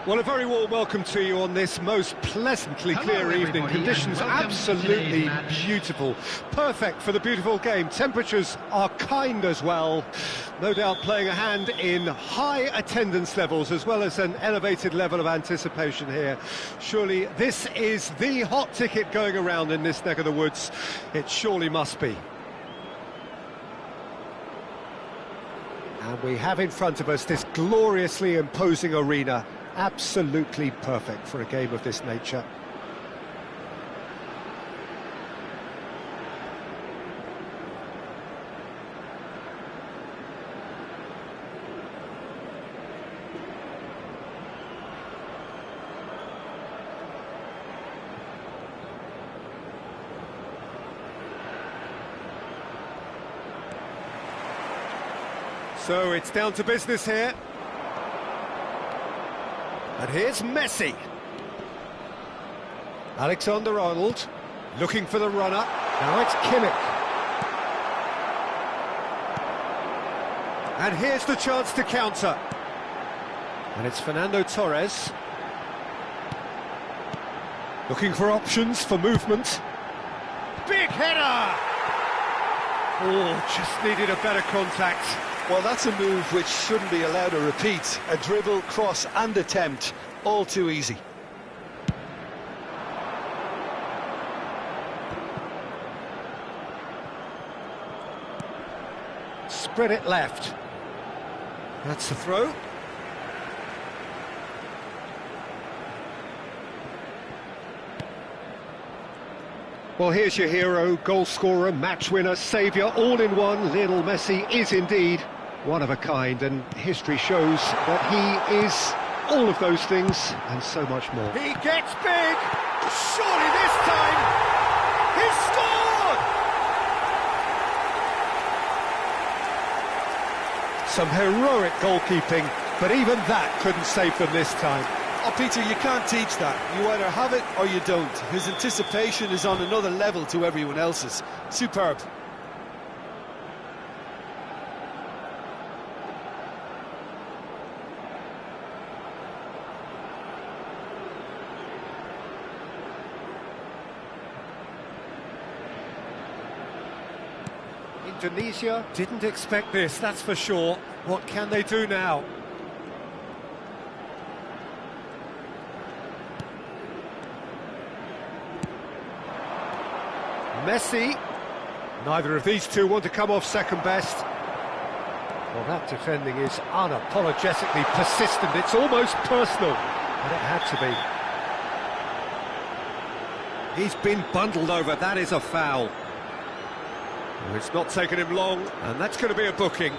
Well, a very warm welcome to you on this most pleasantly clear evening. Conditions absolutely beautiful. Perfect for the beautiful game. Temperatures are kind as well. No doubt playing a hand in high attendance levels as well as an elevated level of anticipation here. Surely this is the hot ticket going around in this neck of the woods. It surely must be. And we have in front of us this gloriously imposing arena. Absolutely perfect for a game of this nature. So it's down to business here. And here's Messi. Alexander-Arnold looking for the runner. Now it's Kimmich. And here's the chance to counter. And it's Fernando Torres. Looking for options for movement. Big header! Oh, just needed a better contact. Well, that's a move which shouldn't be allowed to repeat. A dribble, cross and attempt, all too easy. Spread it left. That's the throw. Well, here's your hero, goal scorer, match winner, saviour, all in one. Lionel Messi is indeed one of a kind, and history shows that he is all of those things and so much more. He gets big! Surely this time he's scored! Some heroic goalkeeping, but even that couldn't save them this time. Oh, Peter, you can't teach that. You either have it or you don't. His anticipation is on another level to everyone else's. Superb. Indonesia didn't expect this, that's for sure. What can they do now? Messi. Neither of these two want to come off second best. Well, that defending is unapologetically persistent. It's almost personal, but it had to be. He's been bundled over. That is a foul. Well, it's not taken him long, and that's going to be a booking.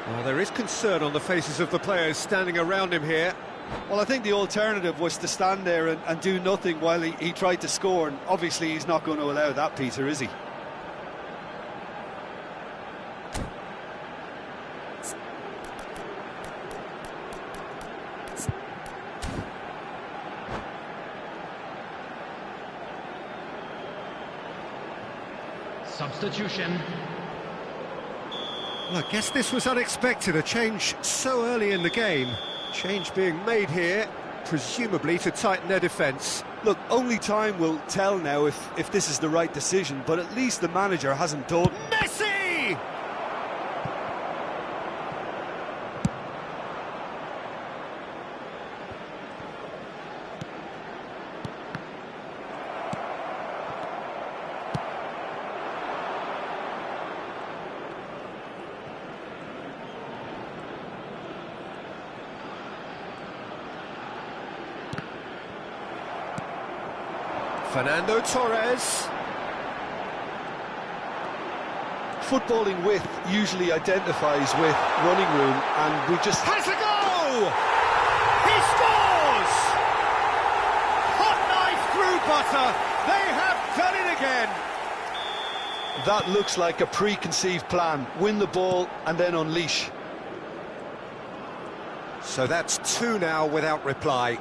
Well, there is concern on the faces of the players standing around him here. Well, I think the alternative was to stand there and do nothing while he tried to score, and obviously he's not going to allow that, Peter, is he? Substitution. Well, I guess this was unexpected, a change so early in the game. Change being made here, presumably to tighten their defence. Look, only time will tell now if this is the right decision, but at least the manager hasn't done. Messi! Fernando Torres. Footballing width usually identifies with running room, and we just... Has a go! He scores! Hot knife through butter. They have done it again. That looks like a preconceived plan. Win the ball and then unleash. So that's two now without reply.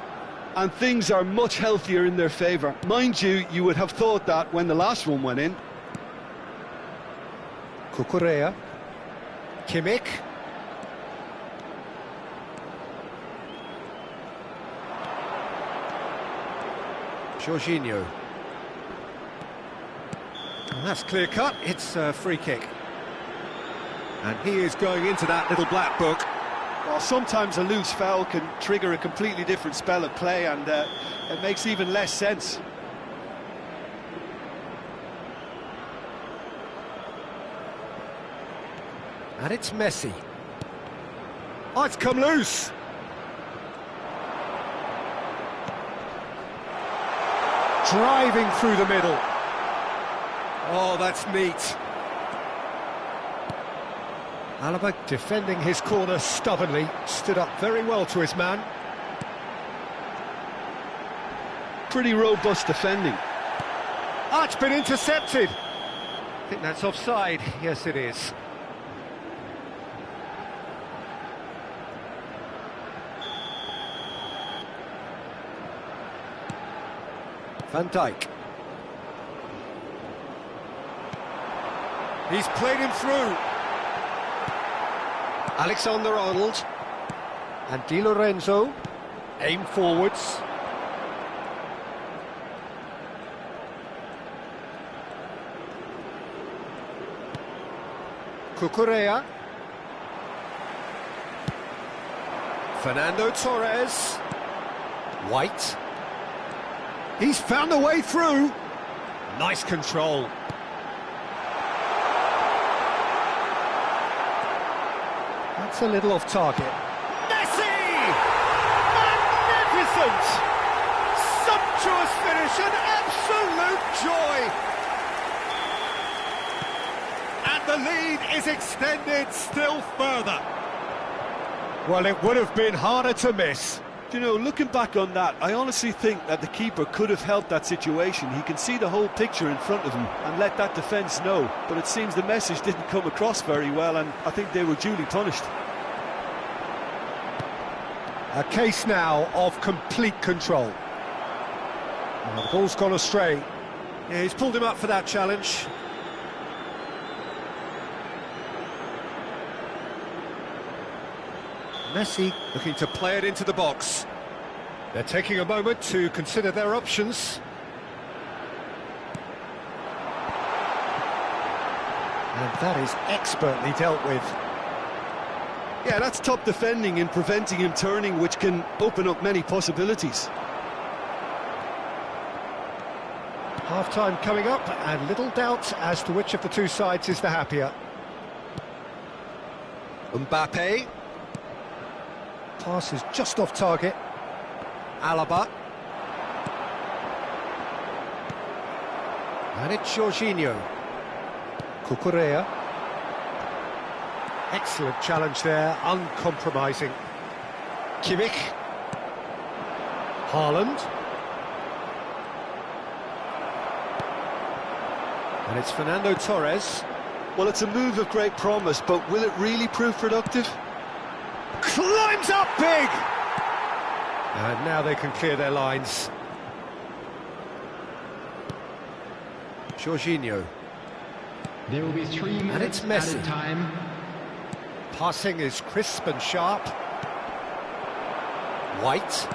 And things are much healthier in their favour. Mind you, you would have thought that when the last one went in. Kukurea. Kimmich. Jorginho. And that's clear cut, it's a free kick. And he is going into that little black book. Well, sometimes a loose foul can trigger a completely different spell of play, and it makes even less sense. And it's Messi. Oh, it's come loose. Driving through the middle. Oh, that's neat. Alaba defending his corner stubbornly, stood up very well to his man. Pretty robust defending. Oh, it's been intercepted. I think that's offside. Yes, it is. Van Dijk. He's played him through. Alexander-Arnold. And Di Lorenzo. Aim forwards. Cucurella. Fernando Torres. White. He's found a way through. Nice control. That's a little off target. Messi! Magnificent! Sumptuous finish, an absolute joy! And the lead is extended still further. Well, it would have been harder to miss. You know, looking back on that, I honestly think that the keeper could have helped that situation. He can see the whole picture in front of him and let that defence know. But it seems the message didn't come across very well, and I think they were duly punished. A case now of complete control. Well, the ball's gone astray. Yeah, he's pulled him up for that challenge. Messi looking to play it into the box. They're taking a moment to consider their options. And that is expertly dealt with. Yeah, that's top defending and preventing him turning, which can open up many possibilities. Half-time coming up, and little doubt as to which of the two sides is the happier. Mbappe. Pass is just off target. Alaba. And it's Jorginho. Cucurella. Excellent challenge there, uncompromising. Kimmich. Haaland. And it's Fernando Torres. Well, it's a move of great promise, but will it really prove productive? Climbs up big! And now they can clear their lines. Jorginho. There will be 3 minutes and it's Messi. at a time. Passing is crisp and sharp. White.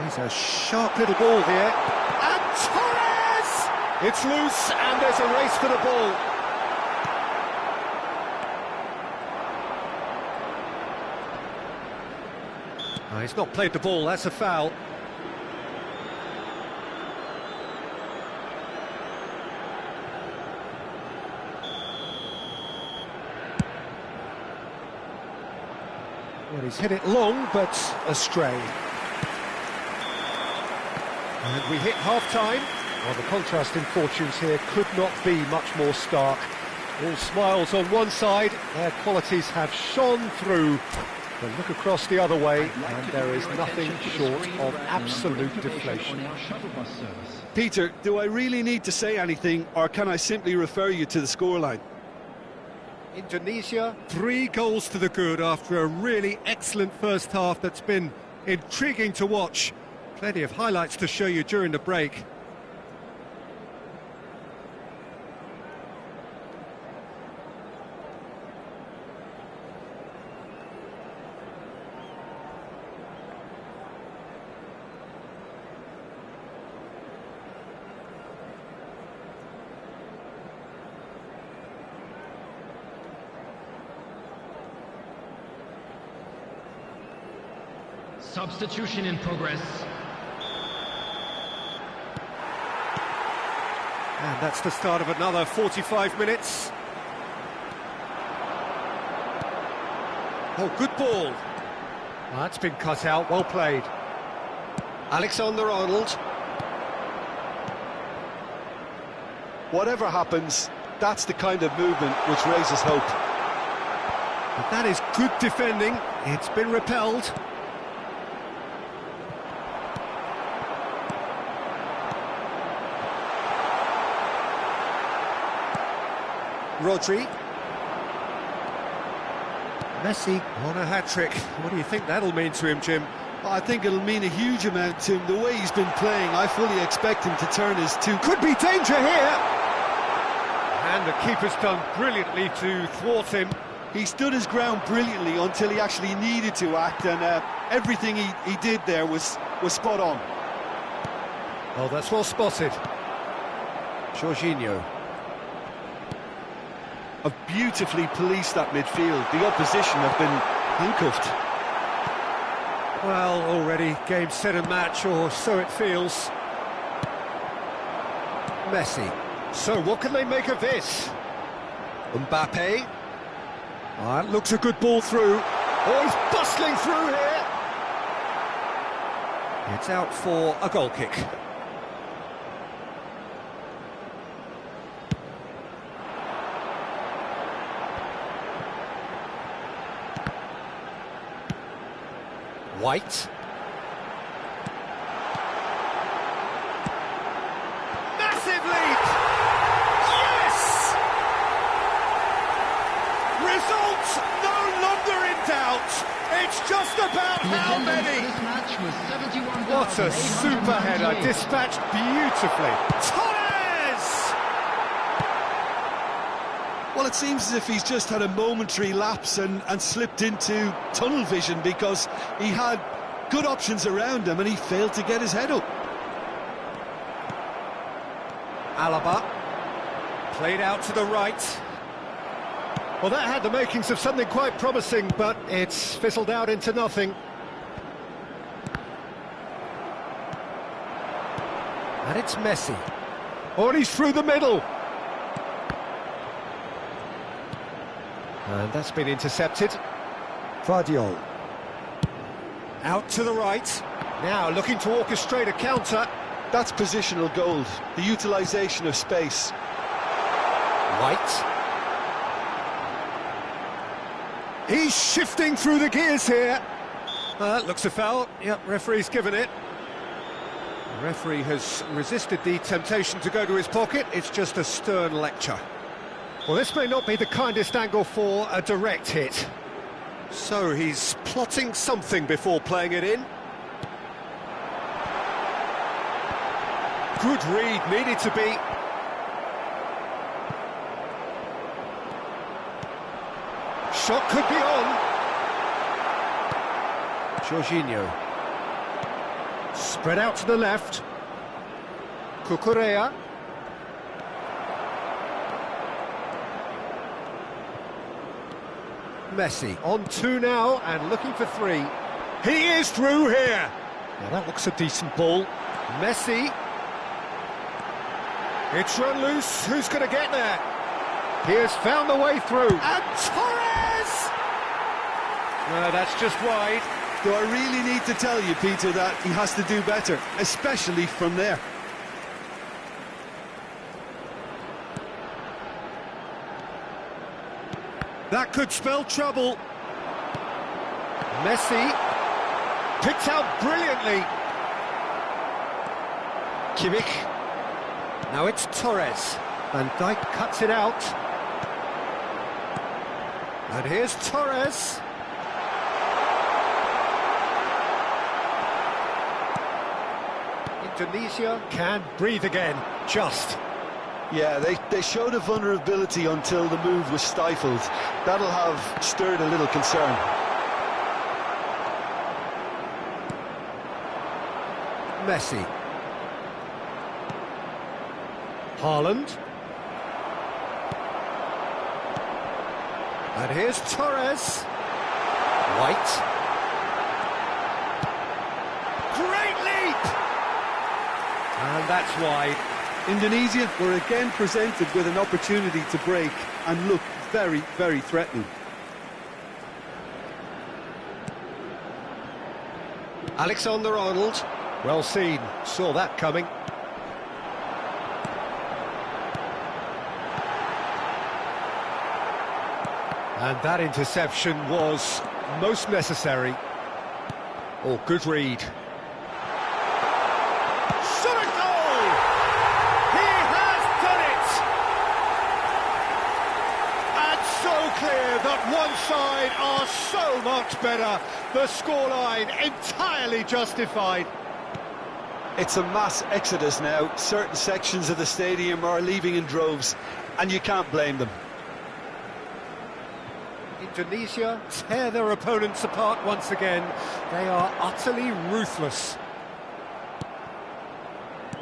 He's a sharp little ball here. And Torres! It's loose and there's a race for the ball. Oh, he's not played the ball, that's a foul. Well, he's hit it long, but astray. And we hit half-time. Well, the contrast in fortunes here could not be much more stark. All smiles on one side, their qualities have shone through. But look across the other way, and there is nothing short of absolute deflation. Peter, do I really need to say anything, or can I simply refer you to the scoreline? Indonesia, 3 goals to the good after a really excellent first half that's been intriguing to watch. Plenty of highlights to show you during the break. Substitution in progress. And that's the start of another 45 minutes. Oh, good ball. Well, that's been cut out, well played. Alexander-Arnold. Whatever happens, that's the kind of movement which raises hope. But that is good defending. It's been repelled. Rodri. Messi on a hat-trick. What do you think that'll mean to him, Jim? I think it'll mean a huge amount to him. The way he's been playing, I fully expect him to turn his two. Could be danger here! And the keeper's done brilliantly to thwart him. He stood his ground brilliantly until he actually needed to act, and everything he did there was spot on. Well, that's well spotted. Jorginho. Have beautifully policed that midfield. The opposition have been handcuffed. Well, already game, set and match, or so it feels. Messi. So what can they make of this? Mbappe. That looks a good ball through. Oh, he's bustling through here. It's out for a goal kick. White. Massive lead! Yes! Results no longer in doubt. It's just about how many. This match was 71,000. What a super header, dispatched beautifully. Torres! Well, it seems as if he's just had a momentary lapse and slipped into tunnel vision, because he had good options around him and he failed to get his head up. Alaba. Played out to the right. Well, that had the makings of something quite promising, but it's fizzled out into nothing. And it's Messi. Oh, and he's through the middle. And that's been intercepted. Vardiol. Out to the right. Now looking to orchestrate a counter. That's positional gold, the utilisation of space. White. He's shifting through the gears here. That looks a foul. Yep, referee's given it. The referee has resisted the temptation to go to his pocket. It's just a stern lecture. Well, this may not be the kindest angle for a direct hit. So he's plotting something before playing it in. Good read, needed to be. Shot could be on. Jorginho. Spread out to the left. Cucurella. Messi on two now and looking for three. He is through here. Now that looks a decent ball. Messi. It's run loose. Who's going to get there? He has found the way through. And Torres! No, that's just wide. Do I really need to tell you, Peter, that he has to do better, especially from there? That could spell trouble. Messi picked out brilliantly. Kimmich. Now it's Torres. Van Dijk cuts it out. And here's Torres. Indonesia can breathe again, just. Yeah, they showed a vulnerability until the move was stifled. That'll have stirred a little concern. Messi. Haaland. And here's Torres. White. Great leap! And that's wide. Indonesia were again presented with an opportunity to break and looked very, very threatening. Alexander-Arnold, well seen, saw that coming. And that interception was most necessary. Oh, good read. Shot a goal! He has done it! And so clear that one side are so much better. The scoreline entirely justified. It's a mass exodus now. Certain sections of the stadium are leaving in droves, and you can't blame them. Indonesia tear their opponents apart once again. They are utterly ruthless.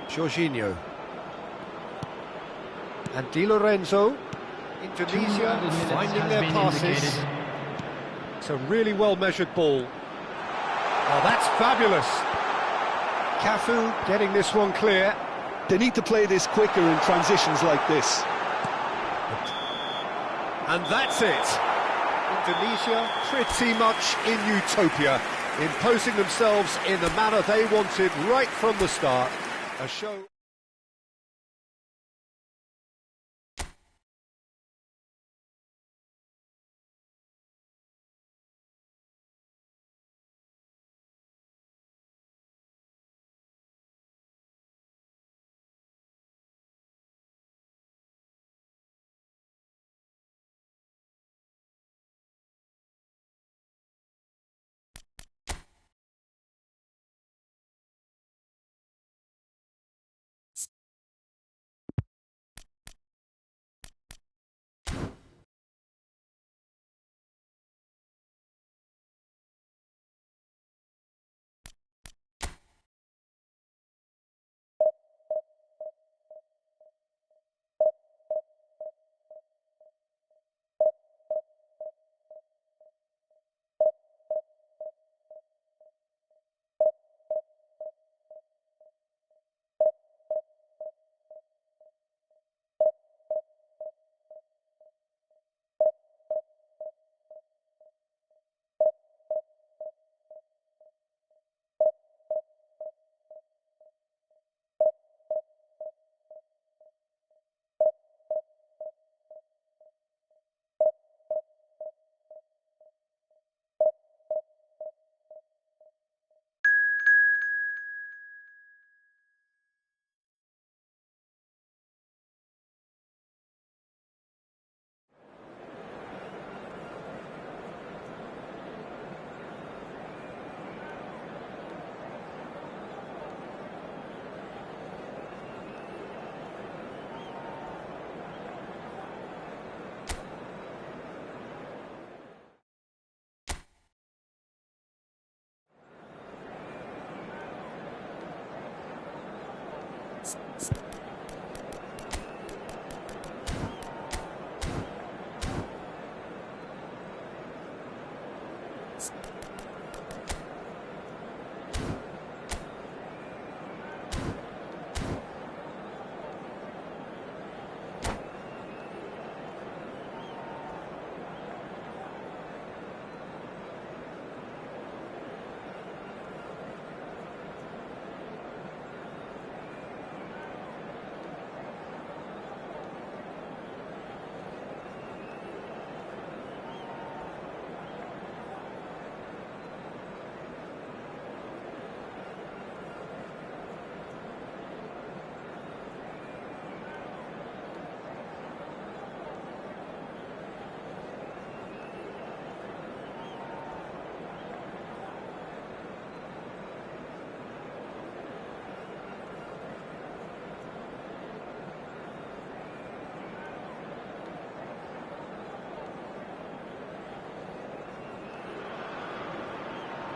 Jorginho. And Di Lorenzo. Indonesia finding their passes. It's a really well-measured ball. Oh, that's fabulous. Cafu getting this one clear. They need to play this quicker in transitions like this. And that's it. Indonesia pretty much in utopia, imposing themselves in the manner they wanted right from the start. A show...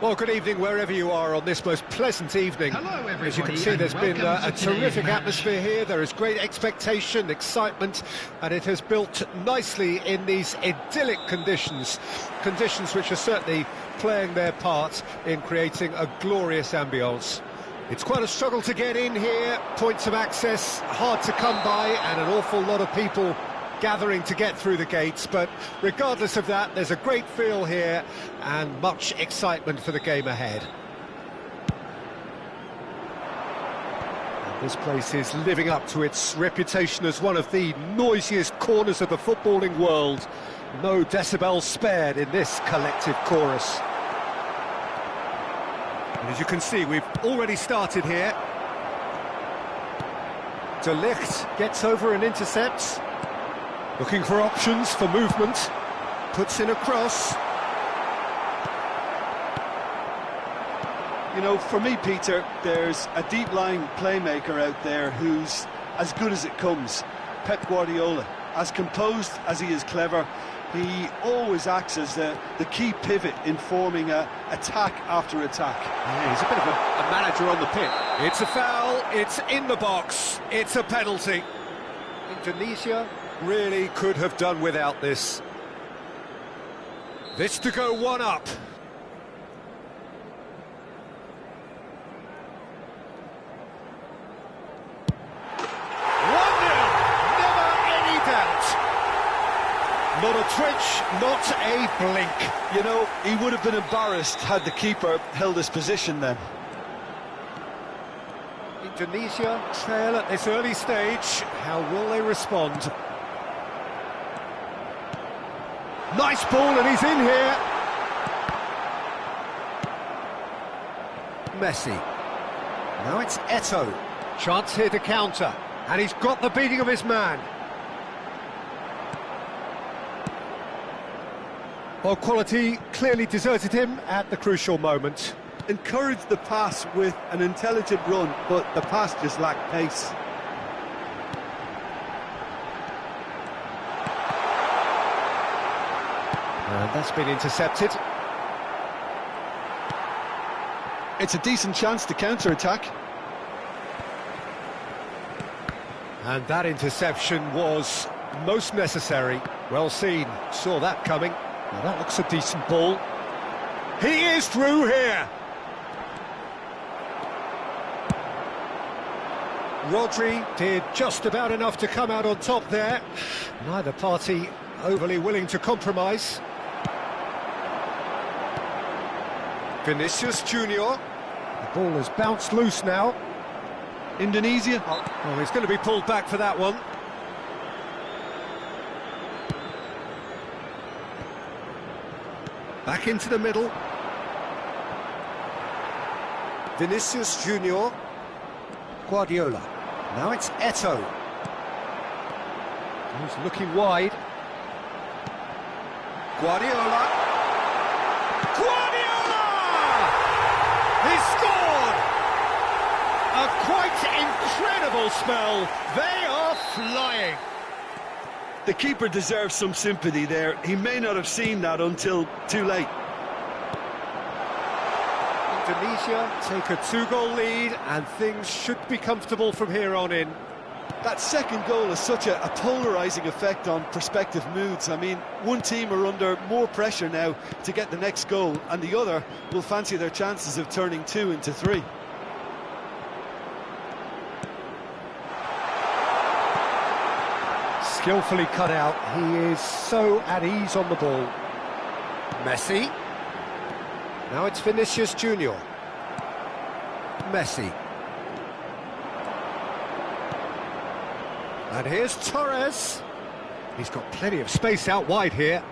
Well, good evening wherever you are on this most pleasant evening. Hello, everybody, as you can see, there's been a terrific atmosphere here. There is great expectation, excitement, and it has built nicely in these idyllic conditions. Conditions which are certainly playing their part in creating a glorious ambience. It's quite a struggle to get in here, points of access hard to come by, and an awful lot of people gathering to get through the gates, but regardless of that, there's a great feel here and much excitement for the game ahead. And this place is living up to its reputation as one of the noisiest corners of the footballing world. No decibels spared in this collective chorus. And as you can see, we've already started here. De Ligt gets over and intercepts. Looking for options for movement, puts in a cross. You know, for me, Peter, there's a deep-lying playmaker out there who's as good as it comes. Pep Guardiola. As composed as he is clever, he always acts as the key pivot in forming attack after attack. Yeah, he's a bit of a manager on the pitch. It's a foul, it's in the box, it's a penalty. Indonesia really could have done without this. This to go one up. 1-0, never any doubt. Not a twitch, not a blink. You know, he would have been embarrassed had the keeper held his position then. Indonesia trail at this early stage. How will they respond? Nice ball, and he's in here. Messi. Now it's Eto'o. Chance here to counter, and he's got the beating of his man. Well, quality clearly deserted him at the crucial moment. Encouraged the pass with an intelligent run, but the pass just lacked pace. And that's been intercepted. It's a decent chance to counter-attack. And that interception was most necessary. Well seen, saw that coming. Well, that looks a decent ball. He is through here. Rodri did just about enough to come out on top there. Neither party overly willing to compromise. Vinicius Junior. The ball has bounced loose now. Indonesia. Oh, he's going to be pulled back for that one. Back into the middle. Vinicius Junior. Guardiola. Now it's Eto'o. He's looking wide. Guardiola. Guardiola! He scored! A quite incredible spell. They are flying. The keeper deserves some sympathy there. He may not have seen that until too late. Indonesia take a 2-goal lead, and things should be comfortable from here on in. That second goal has such a polarising effect on prospective moods. I mean, one team are under more pressure now to get the next goal, and the other will fancy their chances of turning 2 into 3. Skillfully cut out. He is so at ease on the ball. Messi. Now it's Vinicius Junior. Messi. And here's Torres. He's got plenty of space out wide here.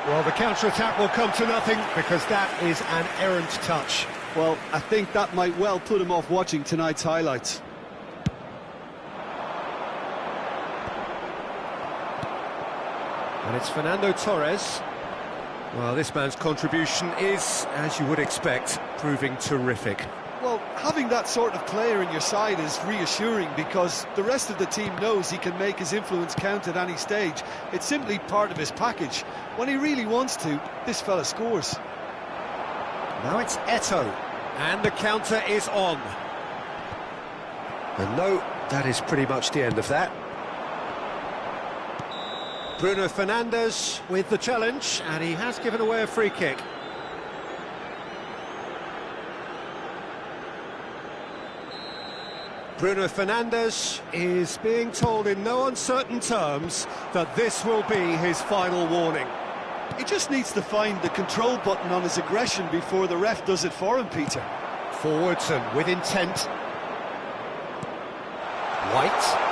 Well, the counter-attack will come to nothing because that is an errant touch. Well, I think that might well put him off watching tonight's highlights. And it's Fernando Torres. Well, this man's contribution is, as you would expect, proving terrific. Well, having that sort of player in your side is reassuring because the rest of the team knows he can make his influence count at any stage. It's simply part of his package. When he really wants to, this fella scores. Now it's Eto'o. And the counter is on. And no, that is pretty much the end of that. Bruno Fernandes with the challenge, and he has given away a free kick. Bruno Fernandes is being told in no uncertain terms that this will be his final warning. He just needs to find the control button on his aggression before the ref does it for him, Peter. Forwards and with intent. White.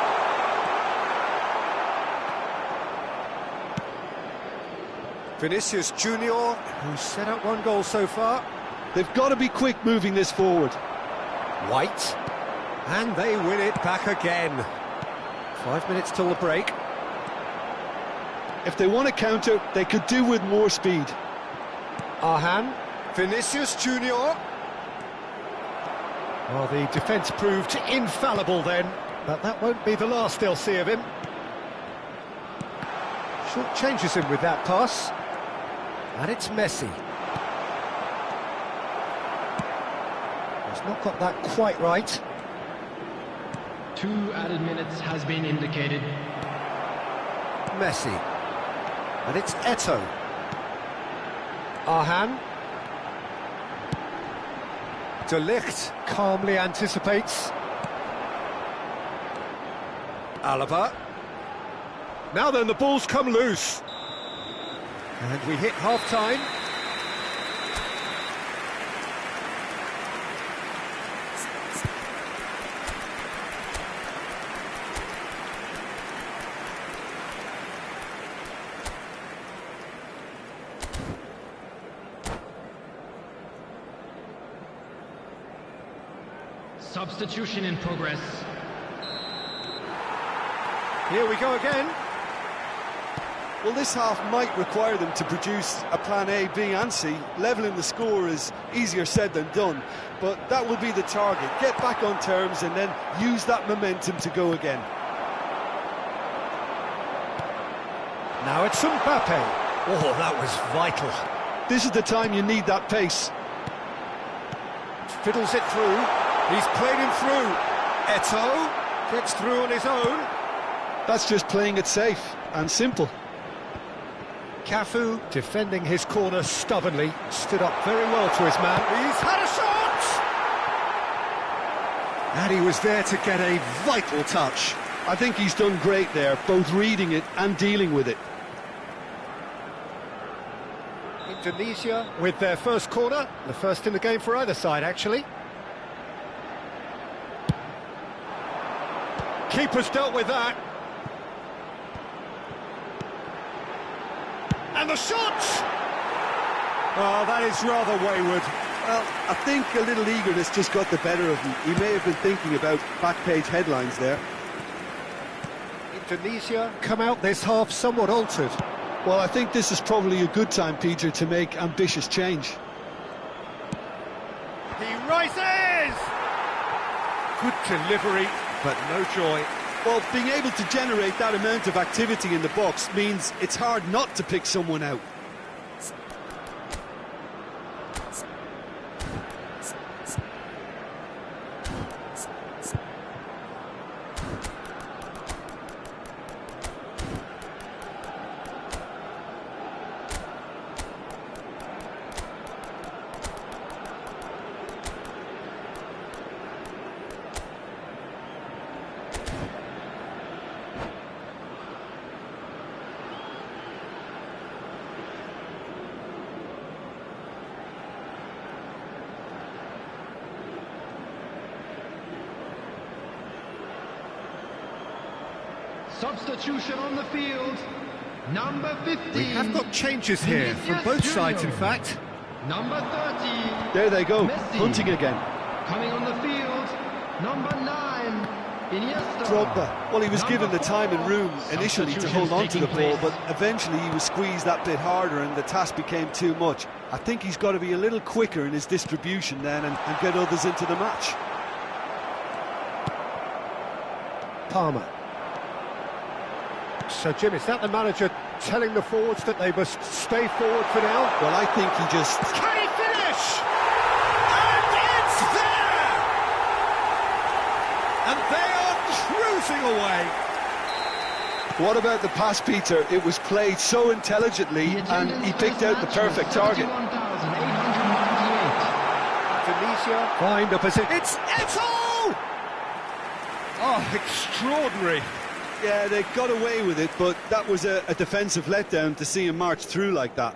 Vinicius Junior, who's set up one goal so far. They've got to be quick moving this forward. White. And they win it back again. 5 minutes till the break. If they want to counter, they could do with more speed. Arhan. Vinicius Junior. Well, the defence proved infallible then, but that won't be the last they'll see of him. Short changes him with that pass. And it's Messi. He's not got that quite right. 2 added minutes has been indicated. Messi. And it's Eto'o. Arhan. De Ligt calmly anticipates. Alaba. Now then, the ball's come loose. And we hit half-time. Substitution in progress. Here we go again. Well, this half might require them to produce a plan A, B and C. Levelling the score is easier said than done, but that will be the target. Get back on terms and then use that momentum to go again. Now it's Mbappe. Oh, that was vital. This is the time you need that pace. Fiddles it through. He's played him through. Eto'o gets through on his own. That's just playing it safe and simple. Cafu, defending his corner stubbornly, stood up very well to his man. He's had a shot! And he was there to get a vital touch. I think he's done great there, both reading it and dealing with it. Indonesia with their first corner, the first in the game for either side, actually. Keeper's dealt with that. And the shot! Oh, that is rather wayward. Well, I think a little eagerness just got the better of him. He may have been thinking about back-page headlines there. Indonesia come out this half somewhat altered. Well, I think this is probably a good time, Peter, to make ambitious change. He rises! Good delivery, but no joy. Well, being able to generate that amount of activity in the box means it's hard not to pick someone out. Substitution on the field. Number 15. We have got changes here from both sides, in fact. Number 30. There they go, Messi. hunting again. Coming on the field. Number 9. Iniesta. Drogba. Well, he was given the time and room initially to hold on to the ball, but eventually he was squeezed that bit harder and the task became too much. I think he's got to be a little quicker in his distribution then and get others into the match. Palmer. So, Jim, is that the manager telling the forwards that they must stay forward for now? Well, I think he just... Can he finish? whizzing away. What about the pass, Peter? It was played so intelligently and he picked out the perfect target. Tunisia find a position. It's all! Oh, extraordinary. Yeah, they got away with it, but that was a defensive letdown to see him march through like that.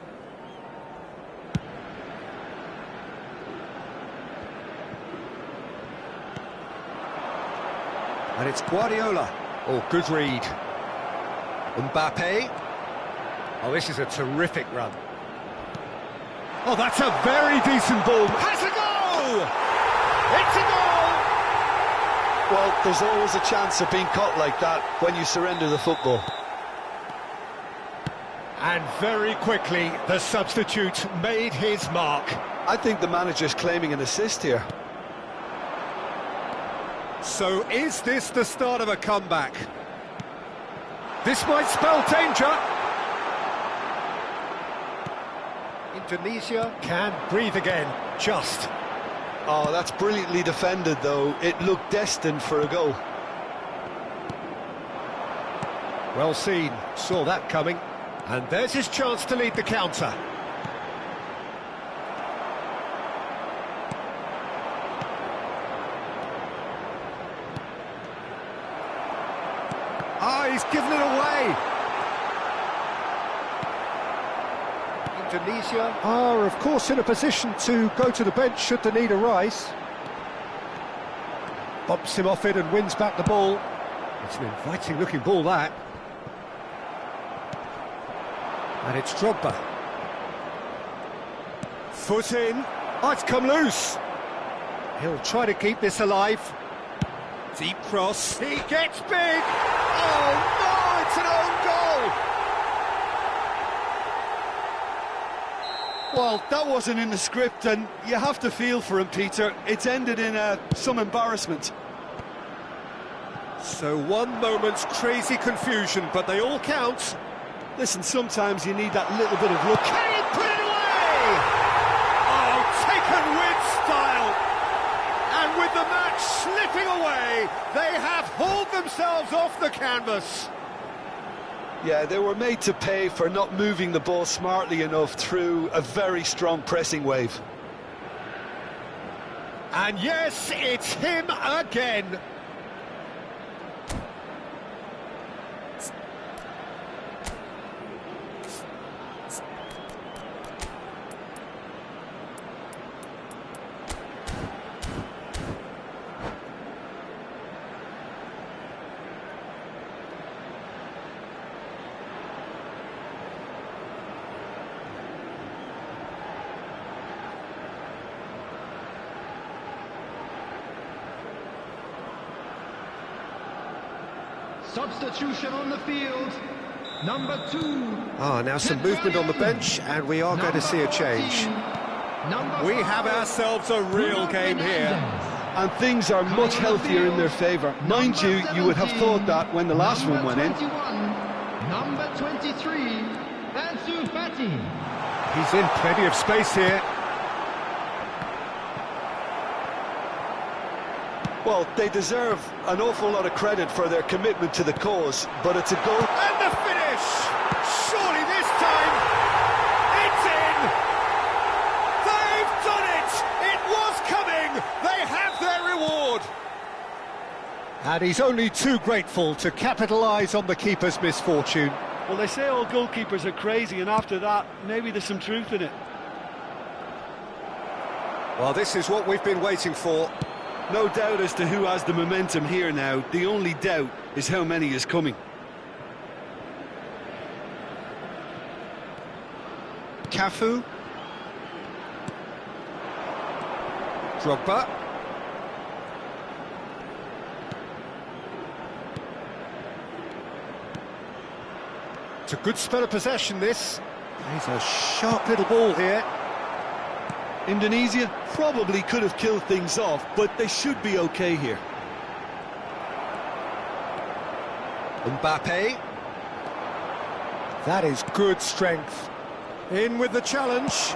And it's Guardiola. Oh, good read. Mbappe. Oh, this is a terrific run. Oh, that's a very decent ball. Has a goal! It's a goal! Well, there's always a chance of being caught like that when you surrender the football. And very quickly, the substitute made his mark. I think the manager's claiming an assist here. So is this the start of a comeback? This might spell danger. Indonesia can breathe again, just. Oh, that's brilliantly defended, though. It looked destined for a goal. Well seen, saw that coming. And there's his chance to lead the counter. Ah, he's given it away. Indonesia are, of course, in a position to go to the bench should the need arise. Bumps him off it and wins back the ball. It's an inviting-looking ball, that. And it's Drogba. Foot in. Oh, it's come loose. He'll try to keep this alive. Deep cross. He gets big. Oh, no, it's an own goal. Well, that wasn't in the script, and you have to feel for him, Peter. It's ended in some embarrassment. So one moment's crazy confusion, but they all count. Listen, sometimes you need that little bit of luck. Can he put it away? Oh, taken with style. And with the match slipping away, they have hauled themselves off the canvas. Yeah, they were made to pay for not moving the ball smartly enough through a very strong pressing wave. And yes, it's him again. Substitution on the field, number 2. Ah, now some movement on the bench, and we are going to see a change. We have ourselves a real game here. And things are much healthier in their favour. Mind you, you would have thought that when the last one went in. Number 23, Ansu Fati. He's in plenty of space here. Well, they deserve an awful lot of credit for their commitment to the cause, but it's a goal. And the finish! Surely this time, it's in! They've done it! It was coming! They have their reward! And he's only too grateful to capitalise on the keeper's misfortune. Well, they say all goalkeepers are crazy, and after that, maybe there's some truth in it. Well, this is what we've been waiting for. No doubt as to who has the momentum here now. The only doubt is how many is coming. Cafu. Drogba. It's a good spell of possession, this. He's a sharp little ball here. Indonesia probably could have killed things off, but they should be okay here. Mbappe. That is good strength. In with the challenge.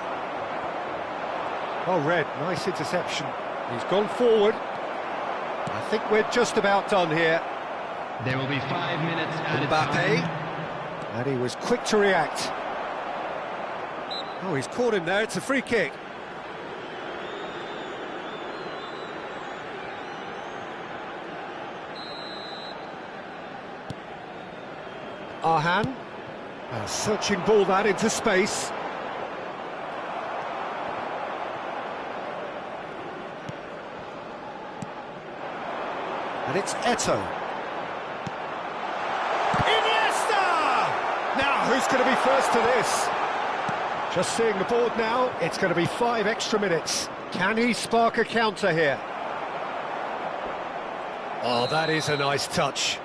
Oh, Red, nice interception. He's gone forward. I think we're just about done here. There will be 5 minutes added Mbappe. time. And he was quick to react. Oh, he's caught him there. It's a free kick. Arhan. A searching ball that into space. And it's Eto'o. Iniesta! Now, who's going to be first to this? Just seeing the board now, it's going to be 5 extra minutes. Can he spark a counter here? Oh, that is a nice touch.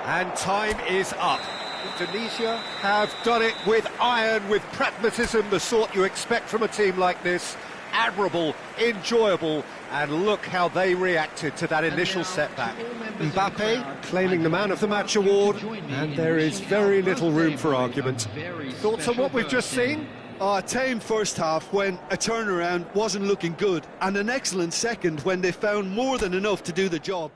And time is up. Indonesia have done it with iron, with pragmatism, the sort you expect from a team like this. Admirable, enjoyable, and look how they reacted to that initial setback. Mbappe claiming the Man of the Match award, and there is very little room for argument. Thoughts on what we've just seen? A tame first half when a turnaround wasn't looking good, and an excellent second when they found more than enough to do the job.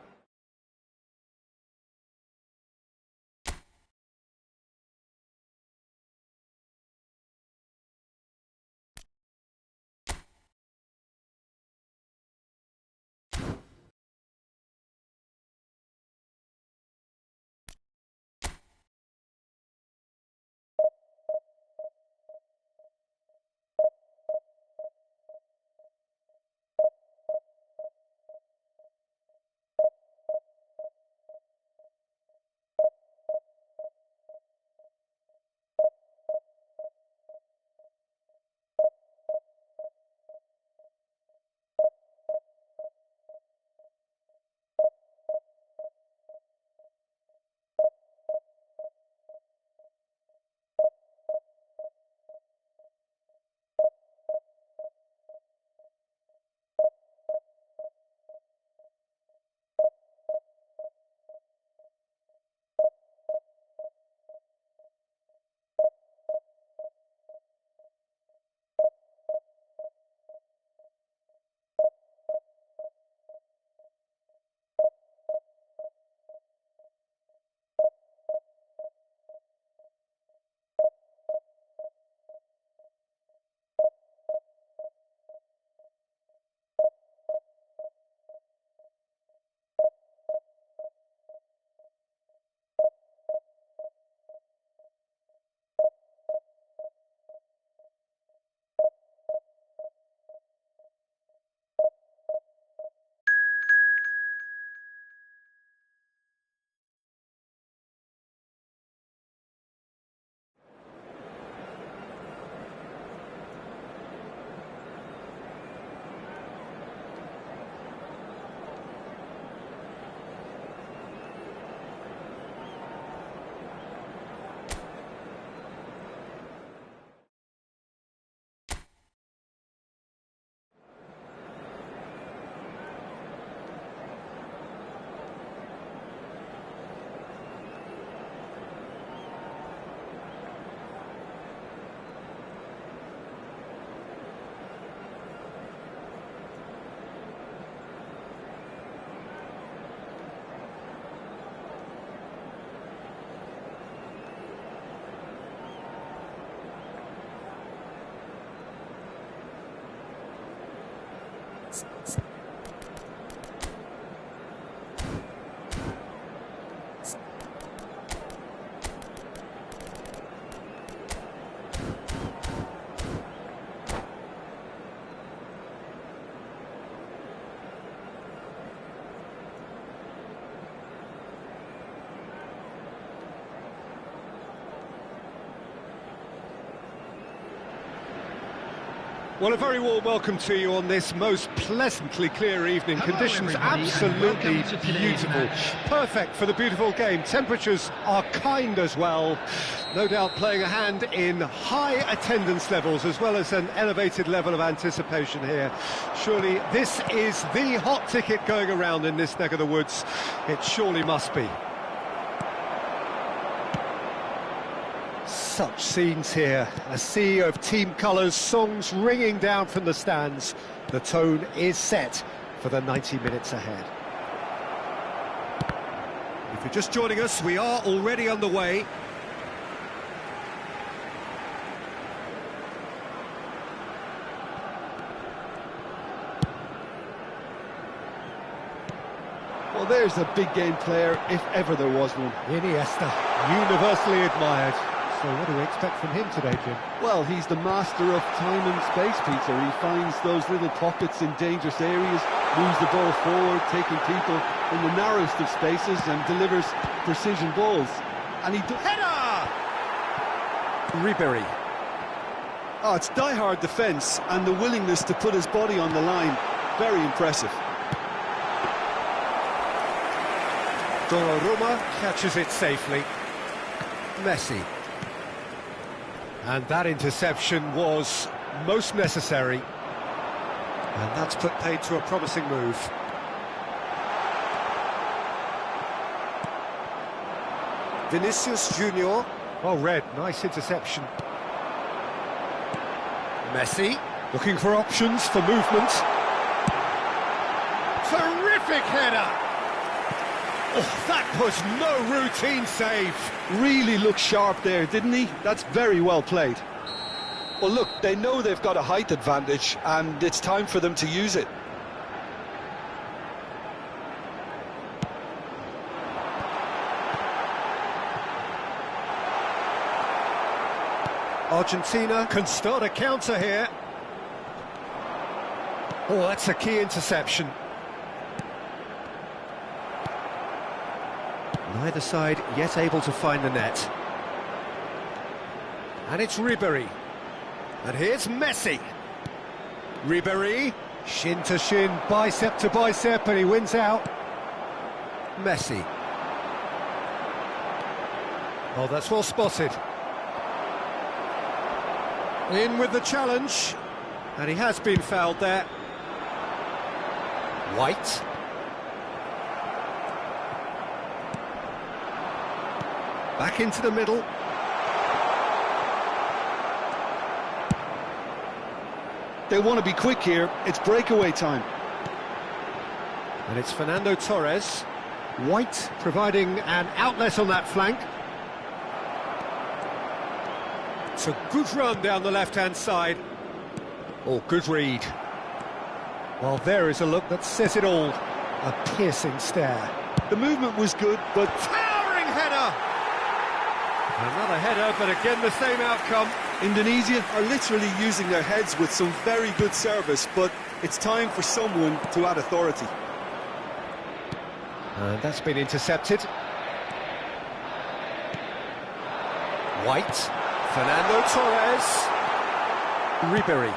Well, a very warm welcome to you on this most pleasantly clear evening. Hello, Conditions everybody, absolutely and welcome to today's beautiful. match. Perfect for the beautiful game. Temperatures are kind as well. No doubt playing a hand in high attendance levels as well as an elevated level of anticipation here. Surely this is the hot ticket going around in this neck of the woods. It surely must be. Such scenes here, a sea of team colours, songs ringing down from the stands. The tone is set for the 90 minutes ahead. If you're just joining us, we are already underway. Well, there's a big game player, if ever there was one. Iniesta, universally admired. So what do we expect from him today, Jim? Well, he's the master of time and space, Peter. He finds those little pockets in dangerous areas, moves the ball forward, taking people in the narrowest of spaces and delivers precision balls. And he Header! Ribery. Oh, it's die-hard defence and the willingness to put his body on the line. Very impressive. Donnarumma catches it safely. Messi. And that interception was most necessary. And that's put paid to a promising move. Vinicius Junior. Well read, nice interception. Messi, looking for options for movement. Terrific header! Oh, that was no routine save. Really looked sharp there, didn't he? That's very well played. Well, look, they know they've got a height advantage, and it's time for them to use it. Argentina can start a counter here. Oh, that's a key interception. Neither side yet able to find the net. And it's Ribery. And here's Messi. Ribery, shin to shin, bicep to bicep, and he wins out. Messi. Oh, that's well spotted. In with the challenge. And he has been fouled there. White. Back into the middle. They want to be quick here. It's breakaway time. And it's Fernando Torres. White providing an outlet on that flank. It's a good run down the left-hand side. Oh, good read. Well, there is a look that says it all. A piercing stare. The movement was good, but... Towering header! Another header, but again the same outcome. Indonesia are literally using their heads with some very good service, but it's time for someone to add authority. And that's been intercepted. White, Fernando Torres, Ribery.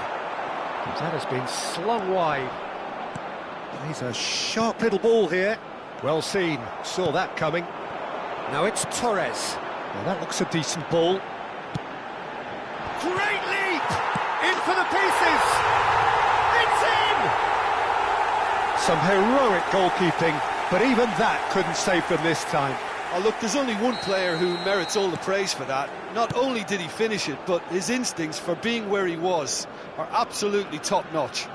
That has been slung wide. He's a sharp little ball here. Well seen, saw that coming. Now it's Torres. Now that looks a decent ball. Great leap! In for the pieces! It's in! Some heroic goalkeeping, but even that couldn't save them this time. Oh, look, there's only one player who merits all the praise for that. Not only did he finish it, but his instincts for being where he was are absolutely top-notch.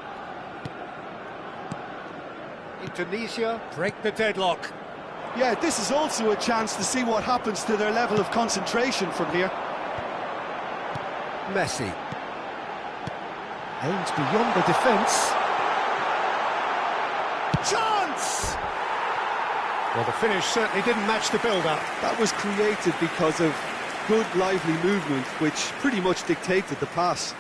Indonesia break the deadlock. Yeah, this is also a chance to see what happens to their level of concentration from here. Messi. Aims beyond the defence. Chance! Well, the finish certainly didn't match the build-up. That was created because of good, lively movement, which pretty much dictated the pass.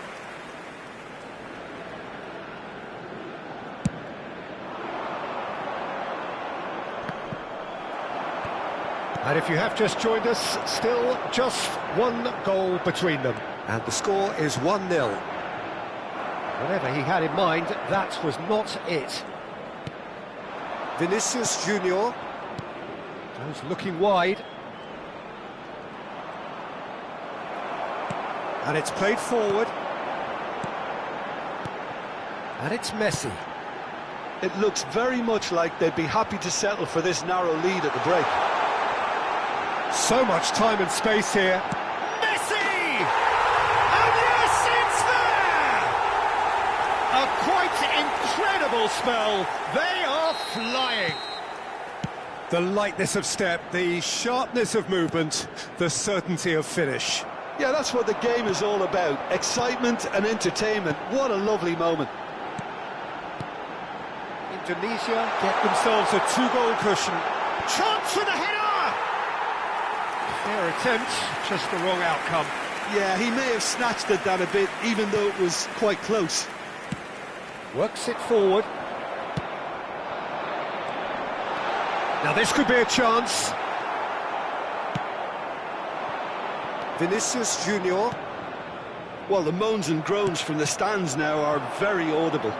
And if you have just joined us, still just one goal between them. And the score is 1-0. Whatever he had in mind, that was not it. Vinicius Junior goes looking wide. And it's played forward. And it's Messi. It looks very much like they'd be happy to settle for this narrow lead at the break. So much time and space here. Messi! And yes, it's there! A quite incredible spell. They are flying. The lightness of step, the sharpness of movement, the certainty of finish. Yeah, that's what the game is all about. Excitement and entertainment. What a lovely moment. Indonesia get themselves a 2-goal cushion. Chance for the header! Fair attempt, just the wrong outcome. Yeah, he may have snatched at that a bit, even though it was quite close. Works it forward. Now this could be a chance. Vinicius Junior. Well, the moans and groans from the stands now are very audible.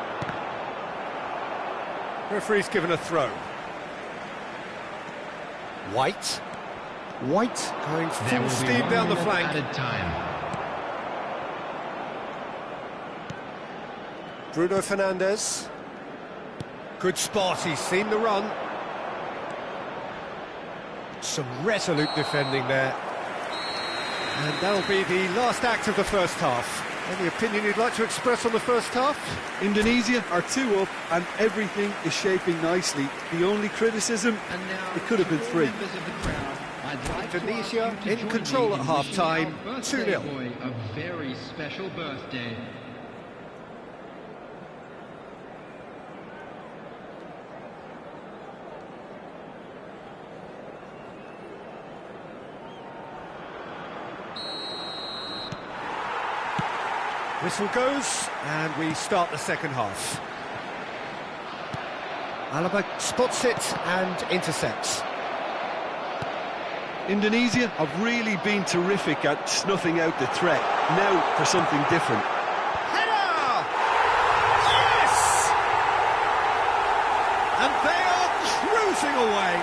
Referee's given a throw. White. White going full steam down the flank. Bruno Fernandes. Good spot, he's seen the run. Some resolute defending there. And that'll be the last act of the first half. Any opinion you'd like to express on the first half? Indonesia are 2 up and everything is shaping nicely. The only criticism, it could have been 3. Indonesia in control at half-time, 2-0. A very special birthday. Whistle goes, and we start the second half. Alaba spots it and intercepts. Indonesia have really been terrific at snuffing out the threat. Now for something different. Header! Yes! And they are cruising away.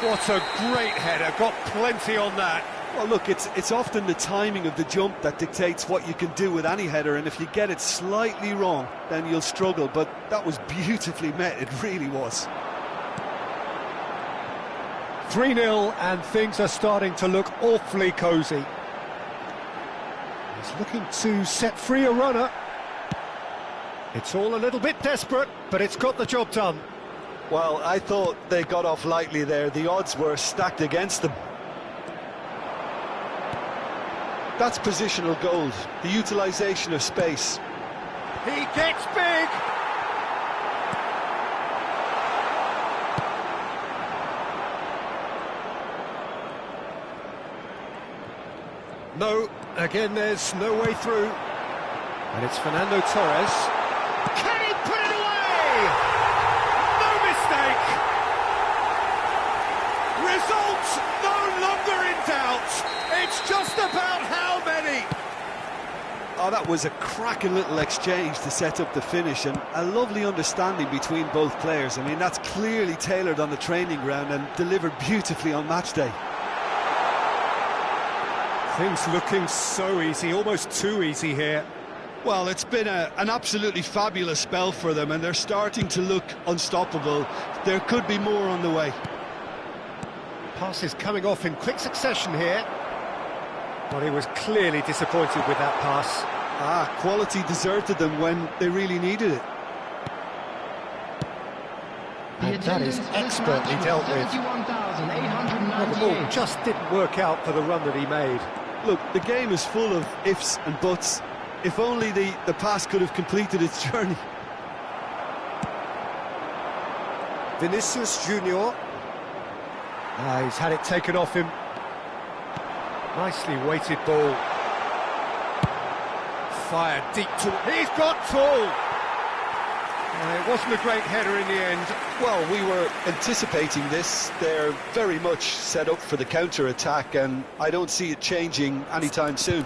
What a great header, got plenty on that. Well, look, it's often the timing of the jump that dictates what you can do with any header, and if you get it slightly wrong, then you'll struggle, but that was beautifully met, it really was. 3-0, and things are starting to look awfully cosy. He's looking to set free a runner. It's all a little bit desperate, but it's got the job done. Well, I thought they got off lightly there. The odds were stacked against them. That's positional gold, the utilisation of space. He gets big! No, again there's no way through. And it's Fernando Torres. Can he put it away? No mistake! Results no longer in doubt. It's just about how many. Oh, that was a cracking little exchange to set up the finish, and a lovely understanding between both players. I mean, that's clearly tailored on the training ground and delivered beautifully on match day. Things looking so easy, almost too easy here. Well, it's been an absolutely fabulous spell for them, and they're starting to look unstoppable. There could be more on the way. Passes coming off in quick succession here. Well, he was clearly disappointed with that pass. Quality deserted them when they really needed it. And that is expertly dealt with. Well, the ball just didn't work out for the run that he made. Look, the game is full of ifs and buts. If only the pass could have completed its journey. Vinicius Junior. He's had it taken off him. Nicely weighted ball. Fired deep to... He's got tall! It wasn't a great header in the end. Well, we were anticipating this. They're very much set up for the counter-attack, and I don't see it changing anytime soon.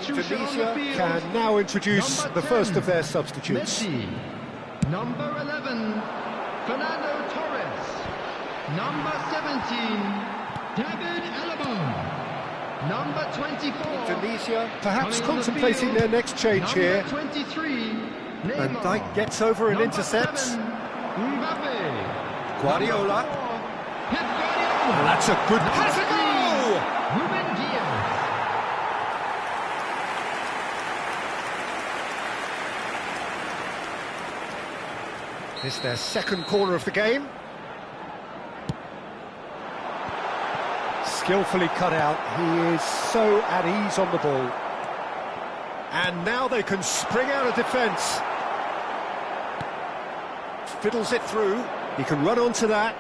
Indonesia can now introduce the first of their substitutes. Messi. Number 11, Fernando Torres. Number 17, David Alaba. Number 24. Indonesia perhaps contemplating their next change here. Number 23, Van Neymar. Dijk gets over and Number intercepts. 7, Mbappe. Guardiola. Pep Guardiola. And that's a good pass. A goal! Ruben Diaz. This is their second corner of the game. Skillfully cut out. He is so at ease on the ball. And now they can spring out of defence. Fiddles it through. He can run onto that.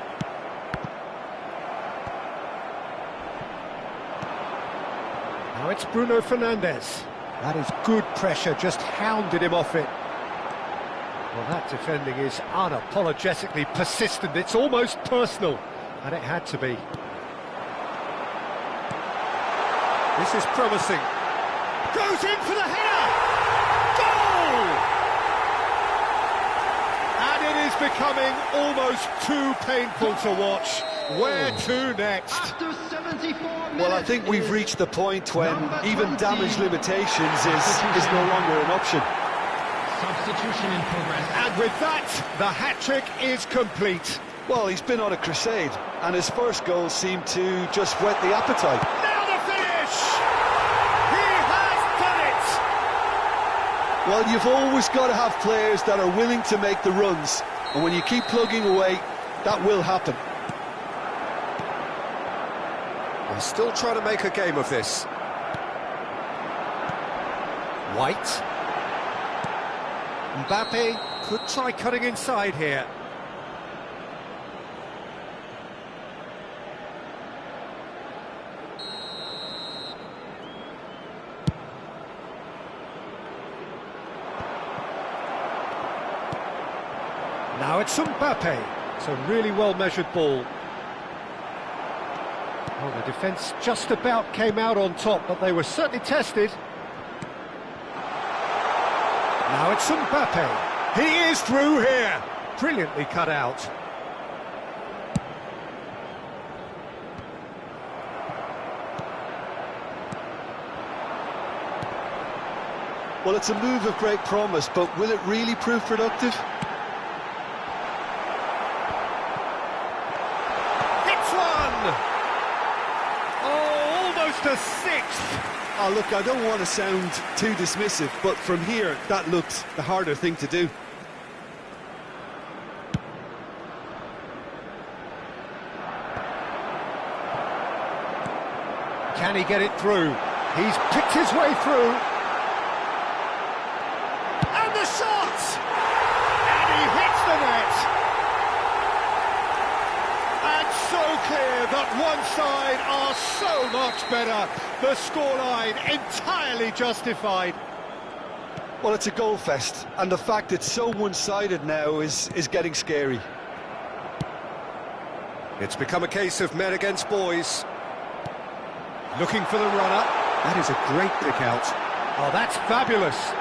Now it's Bruno Fernandes. That is good pressure, just hounded him off it. Well, that defending is unapologetically persistent. It's almost personal, and it had to be. This is promising. Goes in for the header! Goal! And it is becoming almost too painful to watch. Where to next? After 74 minutes. Well, I think we've reached the point when even damage limitations is no longer an option. Substitution in progress. And with that, the hat-trick is complete. Well, he's been on a crusade, and his first goal seemed to just whet the appetite. Now the finish! He has done it! Well, you've always got to have players that are willing to make the runs, and when you keep plugging away, that will happen. They're still trying to make a game of this. White. Mbappe could try cutting inside here. Now it's Mbappe. It's a really well-measured ball. Oh, the defence just about came out on top, but they were certainly tested. Now it's Mbappe. He is through here. Brilliantly cut out. Well, it's a move of great promise, but will it really prove productive? Hits one! Oh, almost a sixth. Oh, look, I don't want to sound too dismissive, but from here, that looked the harder thing to do. Can he get it through? He's picked his way through. And the shot! And he hits the net. And so clear that one side are so much better. The scoreline entirely justified. Well, it's a goal fest, and the fact it's so one-sided now is getting scary. It's become a case of men against boys. Looking for the runner. That is a great pick out. Oh, that's fabulous.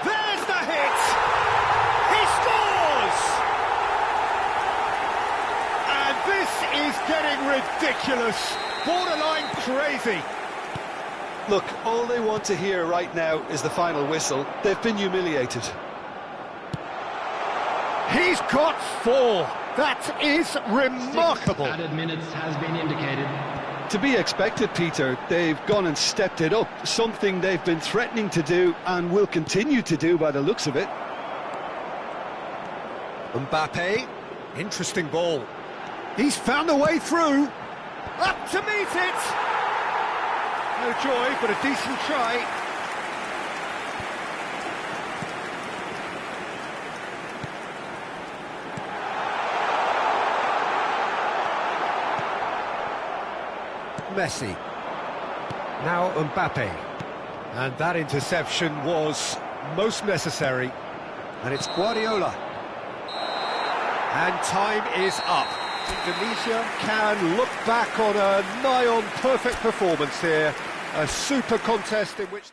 There's the hit! He scores! And this is getting ridiculous. Borderline crazy. Look, all they want to hear right now is the final whistle. They've been humiliated. He's got 4. That is remarkable. 6 added minutes has been indicated. To be expected, Peter. They've gone and stepped it up, something they've been threatening to do and will continue to do by the looks of it. Mbappe, interesting ball. He's found a way through. Up to meet it. No joy, but a decent try. Messi. Now Mbappe. And that interception was most necessary. And it's Guardiola. And time is up. Indonesia can look back on a nigh-on perfect performance here. A super contest in which...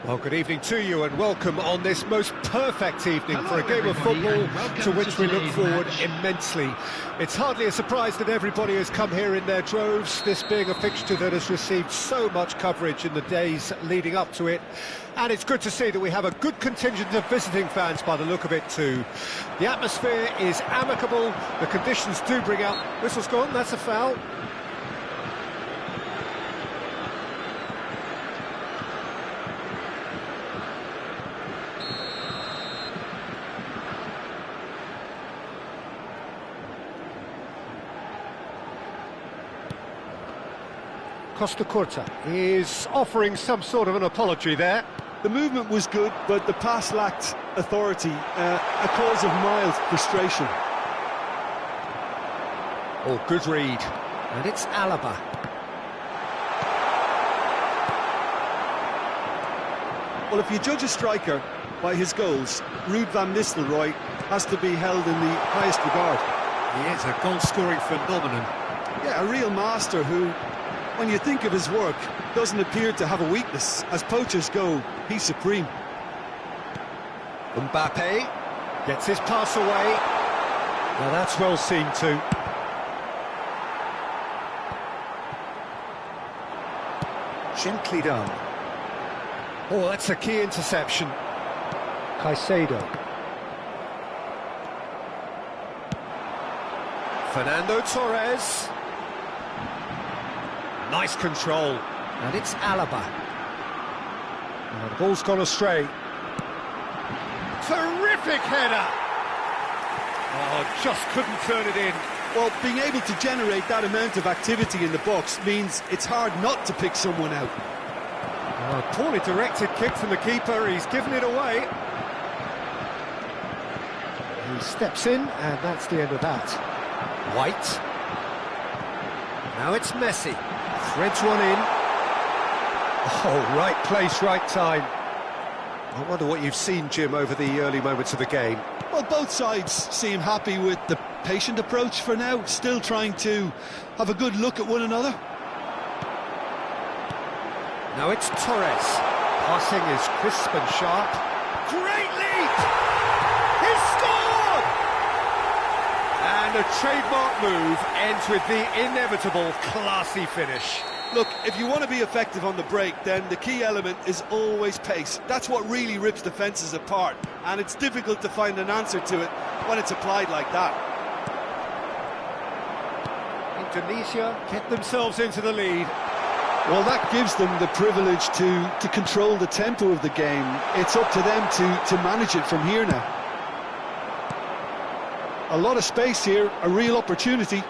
Well, good evening to you and welcome on this most perfect evening for a game of football to which we look forward immensely. It's hardly a surprise that everybody has come here in their droves, this being a fixture that has received so much coverage in the days leading up to it. And it's good to see that we have a good contingent of visiting fans by the look of it too. The atmosphere is amicable, the conditions do bring out... Whistle's gone, that's a foul. Costa Curta is offering some sort of an apology there. The movement was good, but the pass lacked authority, a cause of mild frustration. Oh, good read. And it's Alaba. Well, if you judge a striker by his goals, Ruud van Nistelrooy has to be held in the highest regard. He is a goal-scoring phenomenon. Yeah, a real master who, when you think of his work, doesn't appear to have a weakness. As poachers go, he's supreme. Mbappe gets his pass away. Now that's well seen too. Gently done. Oh, that's a key interception. Caicedo. Fernando Torres. Nice control. And it's Alaba. Now the ball's gone astray. Terrific header! Oh, just couldn't turn it in. Well, being able to generate that amount of activity in the box means it's hard not to pick someone out. Oh, poorly directed kick from the keeper, he's given it away. He steps in, and that's the end of that. White. Now it's Messi. Threads one in. Oh, right place, right time. I wonder what you've seen, Jim, over the early moments of the game. Well, both sides seem happy with the patient approach for now, still trying to have a good look at one another. Now it's Torres. Passing is crisp and sharp. Great leap! He's scored! And a trademark move ends with the inevitable classy finish. Look, if you want to be effective on the break, then the key element is always pace. That's what really rips defences apart, and it's difficult to find an answer to it when it's applied like that. Indonesia get themselves into the lead. Well, that gives them the privilege to control the tempo of the game. It's up to them to manage it from here now. A lot of space here, a real opportunity.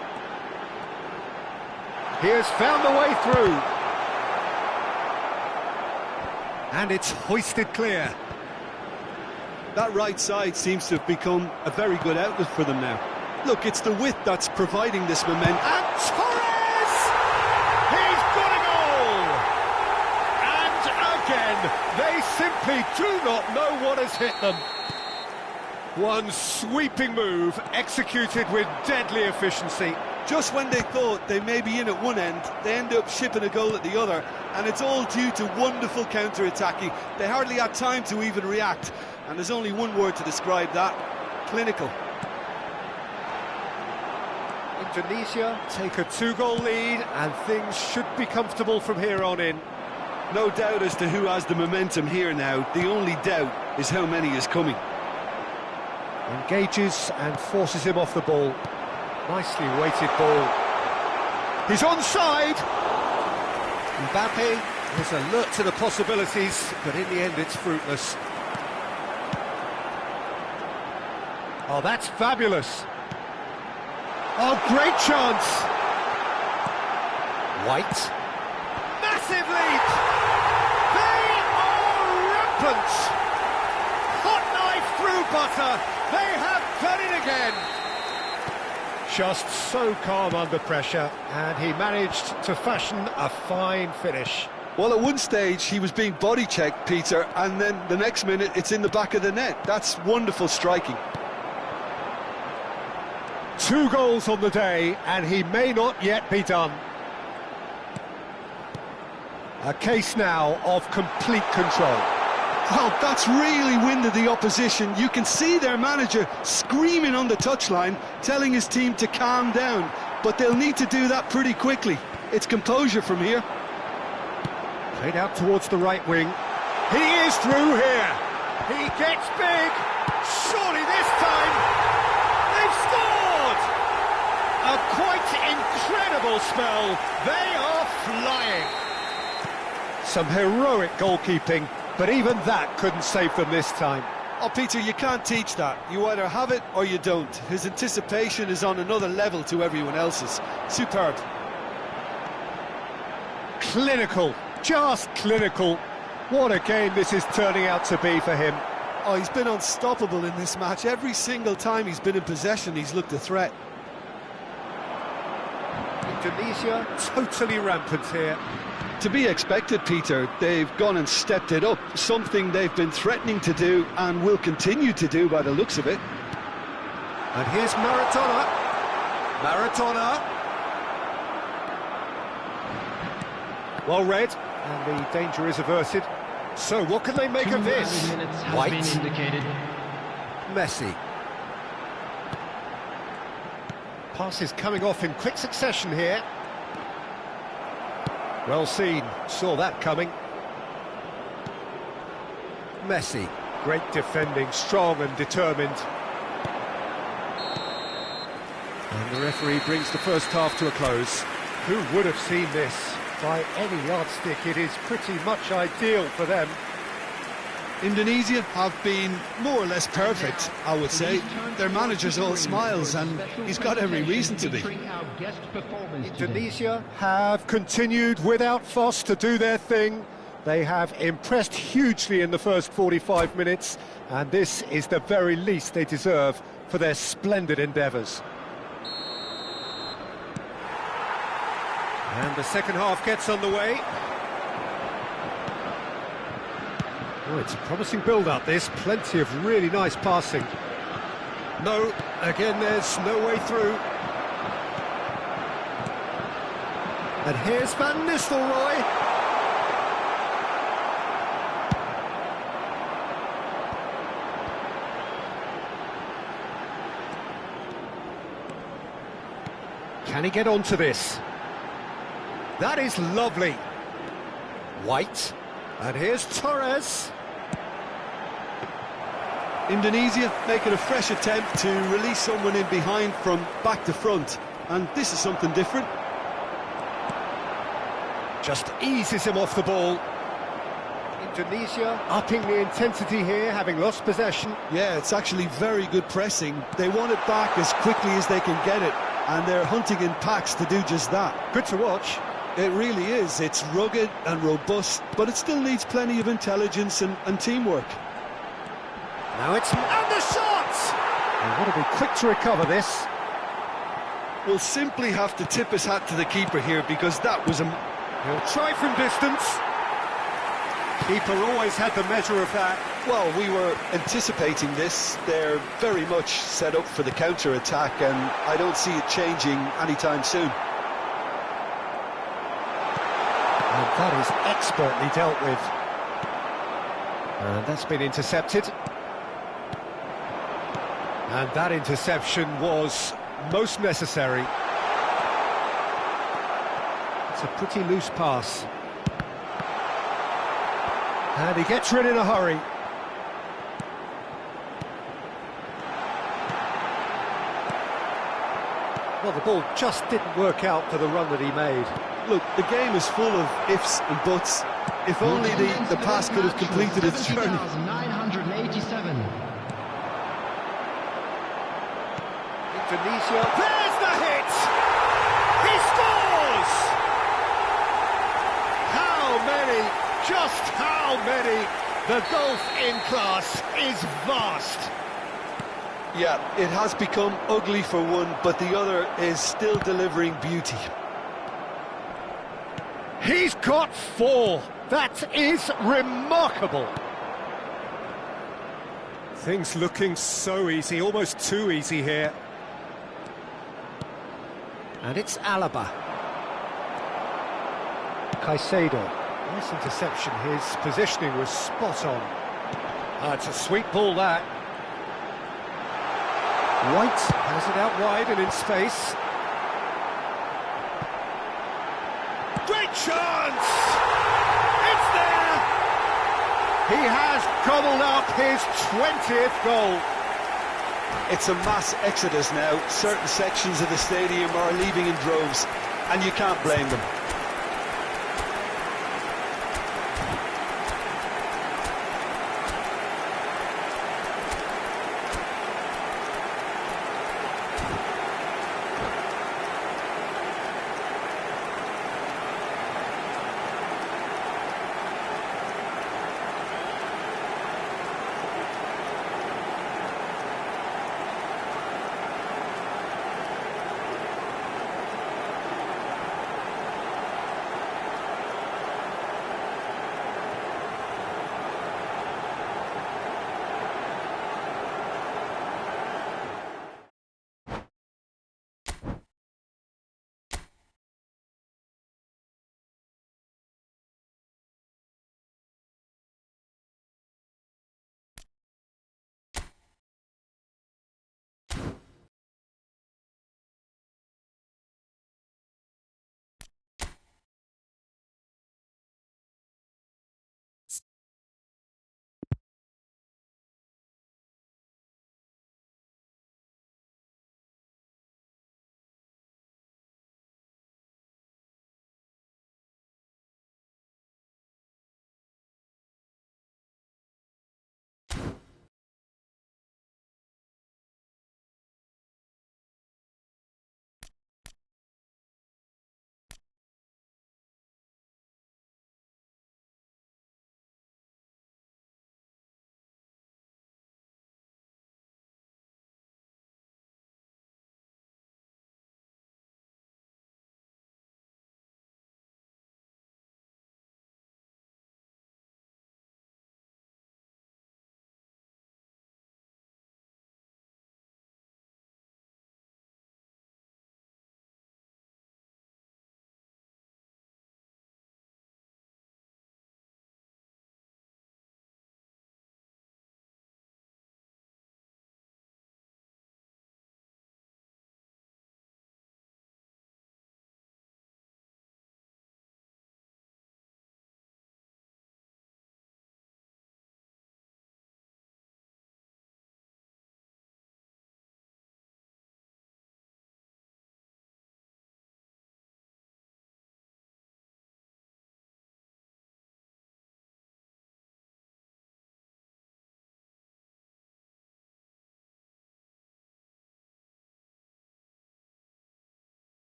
He has found the way through. And it's hoisted clear. That right side seems to have become a very good outlet for them now. Look, it's the width that's providing this momentum. And Torres! He's got a goal! And again, they simply do not know what has hit them. One sweeping move, executed with deadly efficiency. Just when they thought they may be in at one end, they end up shipping a goal at the other, and it's all due to wonderful counter-attacking. They hardly had time to even react, and there's only one word to describe that: clinical. Indonesia take a 2-goal lead, and things should be comfortable from here on in. No doubt as to who has the momentum here now. The only doubt is how many is coming. Engages and forces him off the ball. Nicely weighted ball. He's onside! Mbappe is alert to the possibilities, but in the end it's fruitless. Oh, that's fabulous! Oh, great chance! White. Massive lead! They are rampant! Hot knife through butter! They have done it again! Just so calm under pressure, and he managed to fashion a fine finish. Well, at one stage he was being body checked, Peter, and then the next minute it's in the back of the net. That's wonderful striking. 2 goals on the day, and he may not yet be done. A case now of complete control. Well, that's really winded the opposition. You can see their manager screaming on the touchline, telling his team to calm down, but they'll need to do that pretty quickly. It's composure from here. Played out towards the right wing. He is through here. He gets big. Surely this time they've scored. A quite incredible spell. They are flying. Some heroic goalkeeping, but even that couldn't save them this time. Oh, Peter, you can't teach that. You either have it or you don't. His anticipation is on another level to everyone else's. Superb. Clinical, just clinical. What a game this is turning out to be for him. Oh, he's been unstoppable in this match. Every single time he's been in possession, he's looked a threat. Indonesia totally rampant here. To be expected, Peter. They've gone and stepped it up, something they've been threatening to do and will continue to do by the looks of it. And here's Maradona. Maradona. Well read, and the danger is averted. So what can they make of this? White. Messi. Passes coming off in quick succession here. Well seen, saw that coming. Messi, great defending, strong and determined. And the referee brings the first half to a close. Who would have seen this? By any yardstick, it is pretty much ideal for them. Indonesia have been more or less perfect, I would say. Their manager's all smiles, and he's got every reason to be. Indonesia have continued without fuss to do their thing. They have impressed hugely in the first 45 minutes, and this is the very least they deserve for their splendid endeavours. And the second half gets underway. Oh, it's a promising build-up, this. Plenty of really nice passing. No, again, there's no way through. And here's Van Nistelrooy. Can he get onto this? That is lovely. White. And here's Torres. Indonesia making a fresh attempt to release someone in behind from back to front. And this is something different. Just eases him off the ball. Indonesia upping the intensity here, having lost possession. Yeah, it's actually very good pressing. They want it back as quickly as they can get it, and they're hunting in packs to do just that. Good to watch. It really is. It's rugged and robust, but it still needs plenty of intelligence and teamwork. Now it's... and the shot! They want to be quick to recover this. We'll simply have to tip his hat to the keeper here, because that was a... He'll try from distance. Keeper always had the measure of that. Well, we were anticipating this. They're very much set up for the counter-attack, and I don't see it changing anytime soon. And that is expertly dealt with. And that's been intercepted. And that interception was most necessary. It's a pretty loose pass. And he gets rid in a hurry. Well, the ball just didn't work out for the run that he made. Look, the game is full of ifs and buts. If only the pass could have completed its journey. 987. Indonesia, there's the hit! He scores! How many, just how many? The gulf in class is vast. Yeah, it has become ugly for one, but the other is still delivering beauty. He's got 4. That is remarkable. Things looking so easy, almost too easy here. And it's Alaba. Caicedo. Nice interception. His positioning was spot on. It's a sweet ball, that. White has it out wide and in space. Great chance! It's there! He has gobbled up his 20th goal. It's a mass exodus now. Certain sections of the stadium are leaving in droves, and you can't blame them.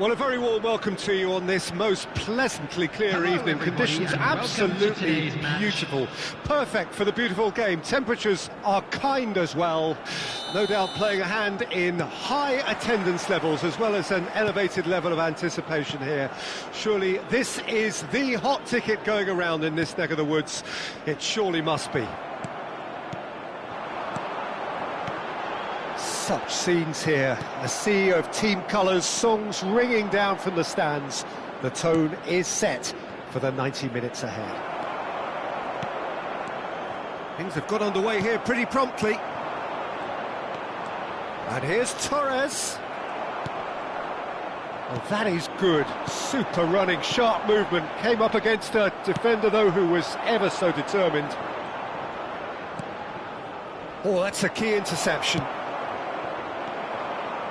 Well, a very warm welcome to you on this most pleasantly clear evening. Conditions absolutely beautiful. Perfect for the beautiful game. Temperatures are kind as well. No doubt playing a hand in high attendance levels as well as an elevated level of anticipation here. Surely this is the hot ticket going around in this neck of the woods. It surely must be. Such scenes here, a sea of team colours, songs ringing down from the stands. The tone is set for the 90 minutes ahead. Things have got underway here pretty promptly. And here's Torres. Oh, that is good. Super running, sharp movement. Came up against a defender, though, who was ever so determined. Oh, that's a key interception.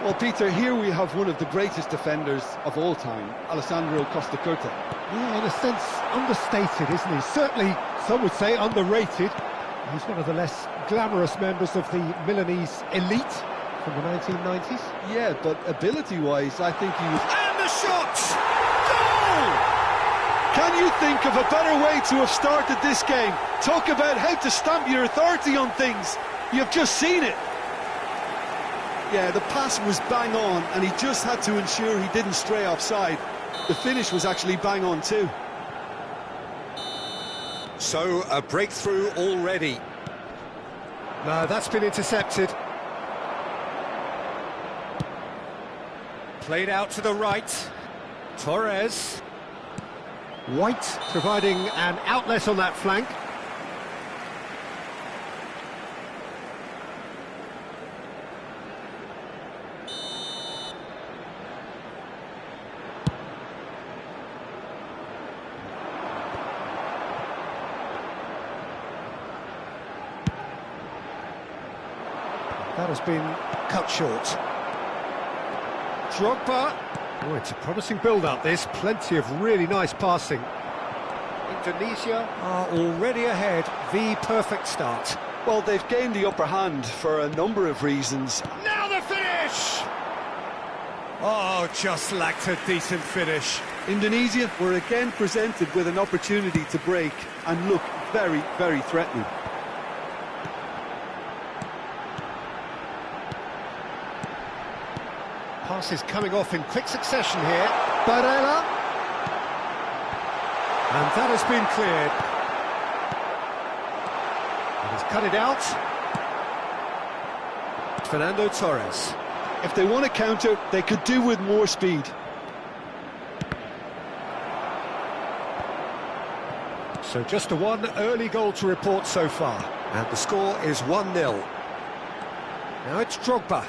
Well, Peter, here we have one of the greatest defenders of all time, Alessandro Costa Curta. Yeah, in a sense, understated, isn't he? Certainly, some would say underrated. He's one of the less glamorous members of the Milanese elite from the 1990s. Yeah, but ability-wise, I think he was... And the shot! Goal! Can you think of a better way to have started this game? Talk about how to stamp your authority on things. You've just seen it. Yeah, the pass was bang on, and he just had to ensure he didn't stray offside. The finish was actually bang on too. So, a breakthrough already. No, that's been intercepted. Played out to the right. Torres. White providing an outlet on that flank. That has been cut short. Drogba. Oh, it's a promising build-up, this. Plenty of really nice passing. Indonesia are already ahead. The perfect start. Well, they've gained the upper hand for a number of reasons. Now the finish! Oh, just lacked a decent finish. Indonesia were again presented with an opportunity to break and look very, very threatening. Passes coming off in quick succession here. Barella. And that has been cleared. And he's cut it out. Fernando Torres. If they want to counter, they could do with more speed. So just a one early goal to report so far. And the score is 1-0. Now it's Drogba.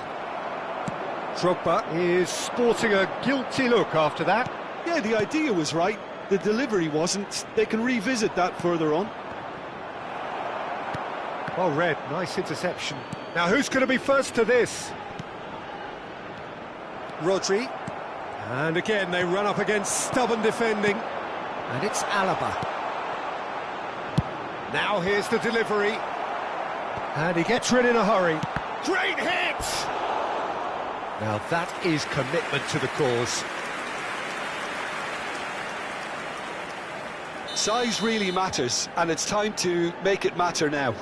Drogba is sporting a guilty look after that. Yeah, the idea was right. The delivery wasn't. They can revisit that further on. Well read, nice interception. Now who's going to be first to this? Rodri. And again they run up against stubborn defending. And it's Alaba. Now here's the delivery. And he gets rid in a hurry. Great hit! Now that is commitment to the cause. Size really matters, and it's time to make it matter now.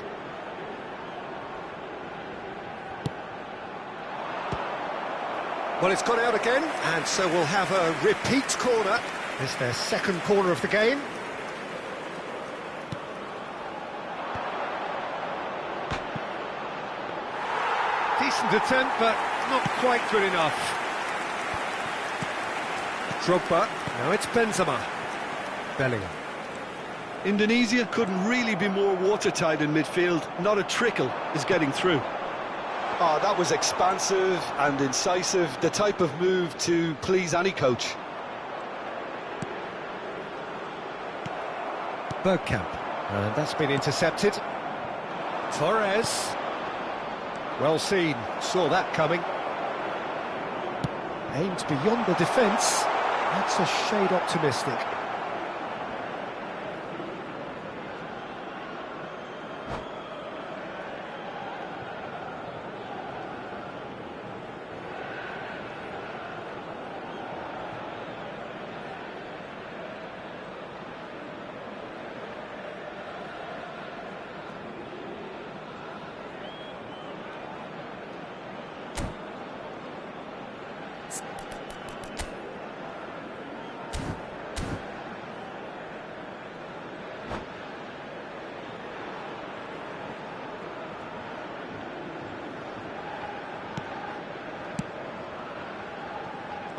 Well, it's gone out again, and so we'll have a repeat corner. It's their second corner of the game. Decent attempt, but not quite good enough. Drogba. Now it's Benzema. Bellingham. Indonesia couldn't really be more watertight in midfield. Not a trickle is getting through. Oh, that was expansive and incisive, the type of move to please any coach. Bergkamp. And that's been intercepted. Torres. Well seen, saw that coming. Aimed beyond the defence. That's a shade optimistic.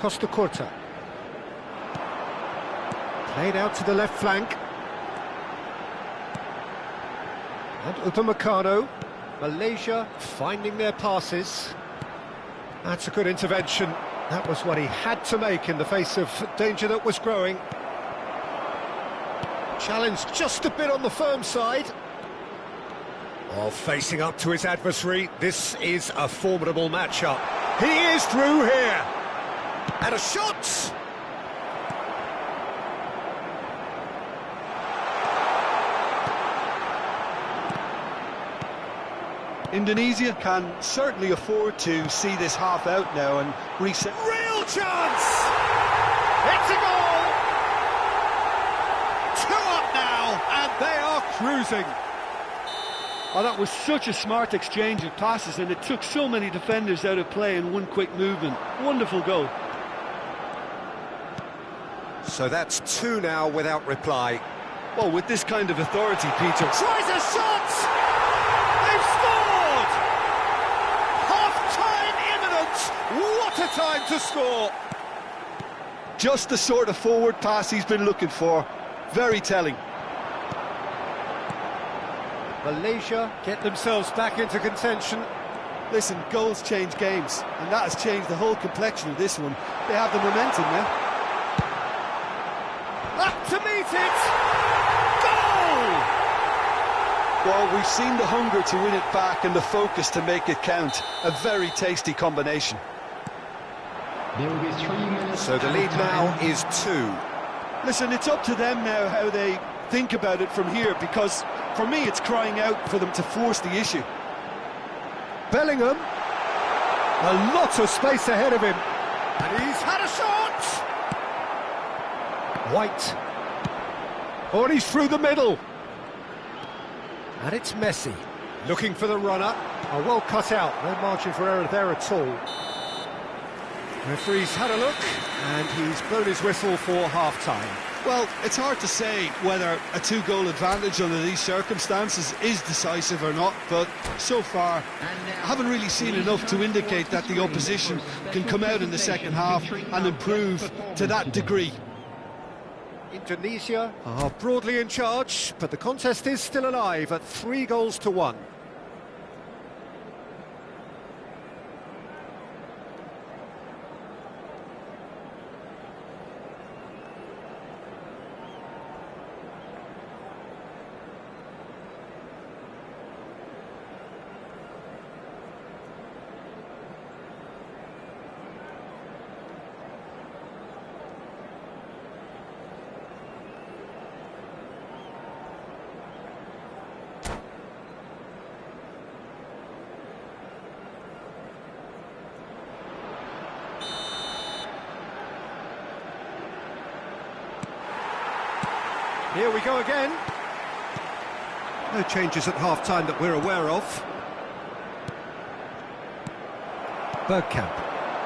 Costa Curta. Played out to the left flank. And Upamecano. Malaysia finding their passes. That's a good intervention. That was what he had to make in the face of danger that was growing. Challenge just a bit on the firm side. While facing up to his adversary, this is a formidable matchup. He is through here. And a shot! Indonesia can certainly afford to see this half out now and reset. Real chance! It's a goal! 2 up now, and they are cruising. Oh, that was such a smart exchange of passes, and it took so many defenders out of play in one quick movement. Wonderful goal. So that's 2 now without reply. Well, with this kind of authority, Peter. Tries a shot! They've scored! Half-time imminent! What a time to score! Just the sort of forward pass he's been looking for. Very telling. Malaysia get themselves back into contention. Listen, goals change games, and that has changed the whole complexion of this one. They have the momentum now. Up to meet it! Goal! Well, we've seen the hunger to win it back and the focus to make it count. A very tasty combination. There will be 3 minutes. So the lead now is 2. Listen, it's up to them now how they think about it from here, because for me it's crying out for them to force the issue. Bellingham, a lot of space ahead of him, and he's had a shot! White, oh, and he's through the middle, and it's Messi, looking for the runner. Oh, well cut out, no margin for error there at all. Referee's had a look, and he's blown his whistle for half-time. Well, it's hard to say whether a 2-goal advantage under these circumstances is decisive or not, but so far I haven't really seen enough to indicate that the opposition can come out in the second half and improve to that degree. Indonesia are broadly in charge, but the contest is still alive at 3-1. Here we go again. No changes at half-time that we're aware of. Bergkamp.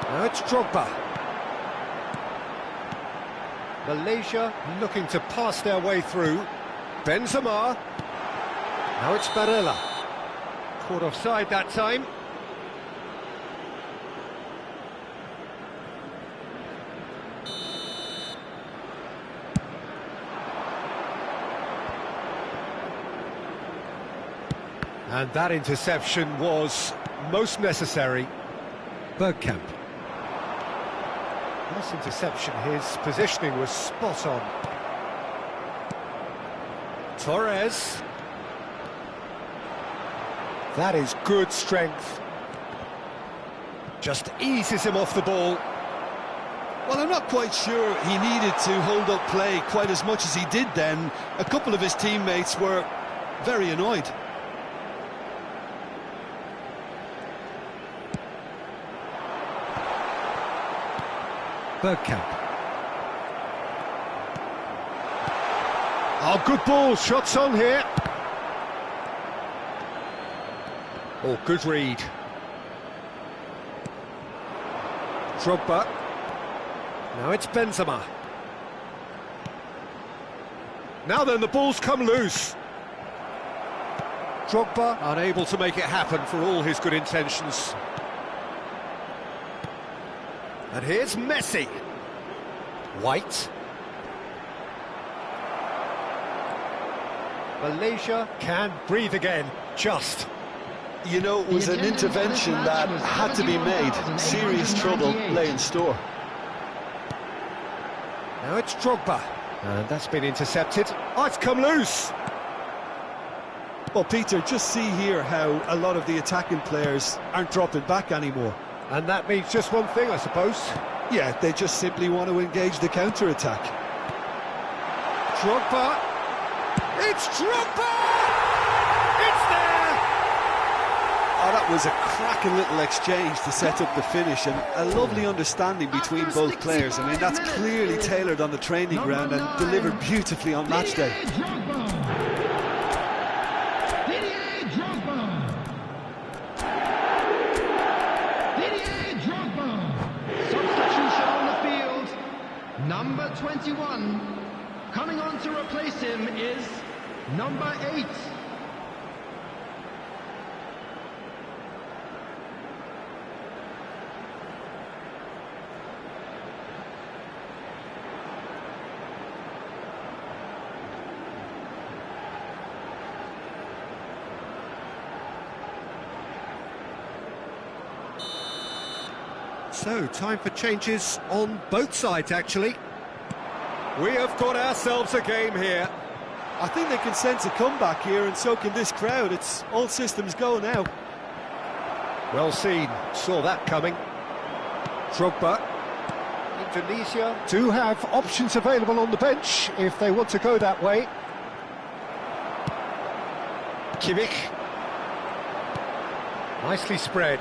Now it's Drogba. Malaysia looking to pass their way through. Benzema. Now it's Barella. Caught offside that time. And that interception was most necessary. Bergkamp. Nice interception, his positioning was spot on. Torres. That is good strength. Just eases him off the ball. Well, I'm not quite sure he needed to hold up play quite as much as he did then. A couple of his teammates were very annoyed. Bergkamp. Oh, good ball, shots on here. Oh, good read. Drogba. Now it's Benzema. Now then, the ball's come loose. Drogba unable to make it happen for all his good intentions. And here's Messi. White. Malaysia can breathe again, just. You know, it was an intervention that had to be made. Serious trouble lay in store. Now it's Drogba. And that's been intercepted. Oh, it's come loose. Well, Peter, just see here how a lot of the attacking players aren't dropping back anymore. And that means just one thing, I suppose. Yeah, they just simply want to engage the counter-attack. Drogba. It's Drogba! It's there! Oh, that was a cracking little exchange to set up the finish, and a lovely understanding between both players. I mean, that's clearly tailored on the training ground and delivered beautifully on match day. Substitution on the field. Number 21. Coming on to replace him is number 8. So, time for changes on both sides, actually. We have got ourselves a game here. I think they can sense a comeback here, and so can this crowd. It's all systems go now. Well seen, saw that coming. Drogba. Indonesia do have options available on the bench if they want to go that way. Kimmich. Nicely spread.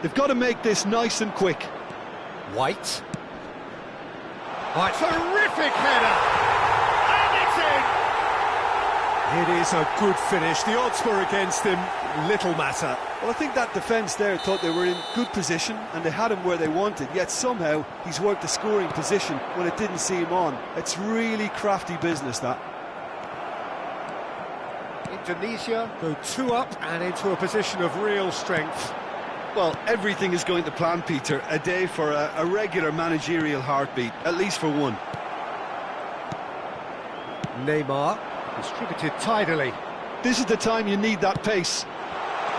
They've got to make this nice and quick. White. Oh, terrific header! And it's in! It is a good finish. The odds were against him. Little matter. Well, I think that defence there thought they were in good position and they had him where they wanted, yet somehow he's worked the scoring position when it didn't see him on. It's really crafty business, that. Indonesia go 2 up and into a position of real strength. Well, everything is going to plan, Peter. A day for a regular managerial heartbeat, at least for one. Neymar, distributed tidily. This is the time you need that pace.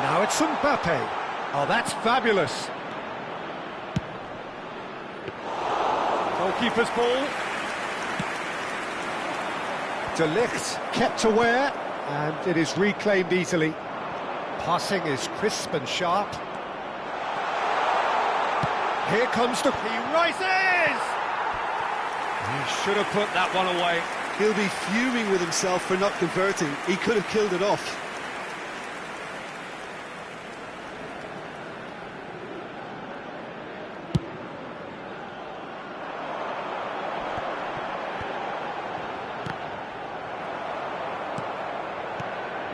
Now it's Mbappe. Oh, that's fabulous. Goalkeeper's ball. De Ligt kept aware, and it is reclaimed easily. Passing is crisp and sharp. Here comes the... He rises! He should have put that one away. He'll be fuming with himself for not converting. He could have killed it off.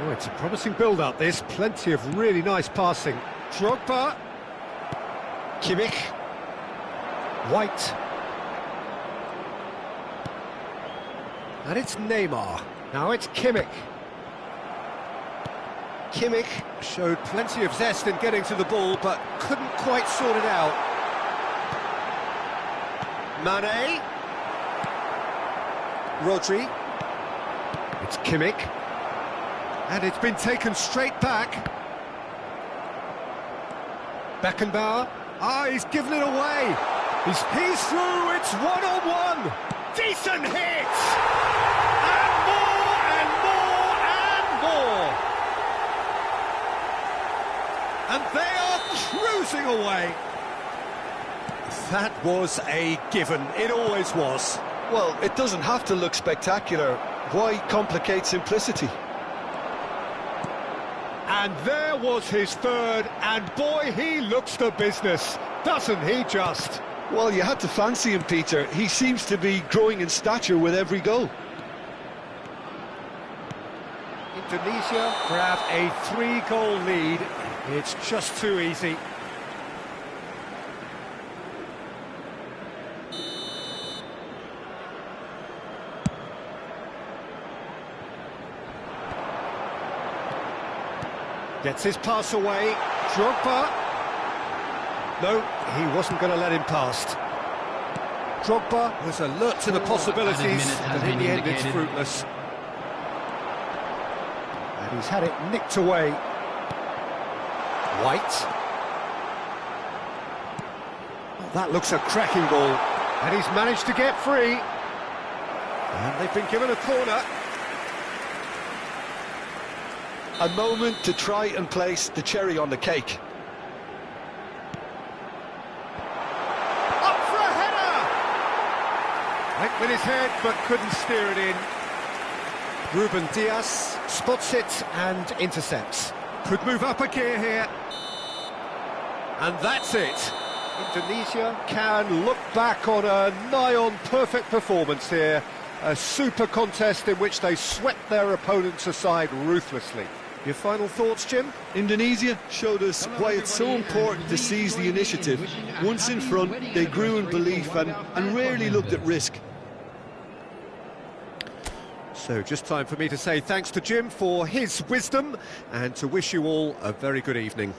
Oh, it's a promising build-up, this. Plenty of really nice passing. Drogba. Kimmich. White. And it's Neymar. Now it's Kimmich. Kimmich showed plenty of zest in getting to the ball, but couldn't quite sort it out. Mane. Rodri. It's Kimmich. And it's been taken straight back. Beckenbauer. Ah, he's given it away. He's through, it's one-on-one. Decent hit! And more, and more, and more. And they are cruising away. That was a given, it always was. Well, it doesn't have to look spectacular. Why complicate simplicity? And there was his third, and boy, he looks the business, doesn't he just? Well, you had to fancy him, Peter. He seems to be growing in stature with every goal. Indonesia grab a 3-goal lead. It's just too easy. Gets his pass away. Drogba. No, he wasn't going to let him past. Drogba was alert to the possibilities, but in the end it's fruitless. And he's had it nicked away. White. Oh, that looks a cracking ball. And he's managed to get free. And they've been given a corner. A moment to try and place the cherry on the cake. Up for a header! Went with his head, but couldn't steer it in. Ruben Diaz spots it and intercepts. Could move up a gear here. And that's it. Indonesia can look back on a nigh-on perfect performance here. A super contest in which they swept their opponents aside ruthlessly. Your final thoughts, Jim? Indonesia showed us why it's so important to seize the initiative. Once in front, they grew in belief and rarely looked at risk. So just time for me to say thanks to Jim for his wisdom and to wish you all a very good evening.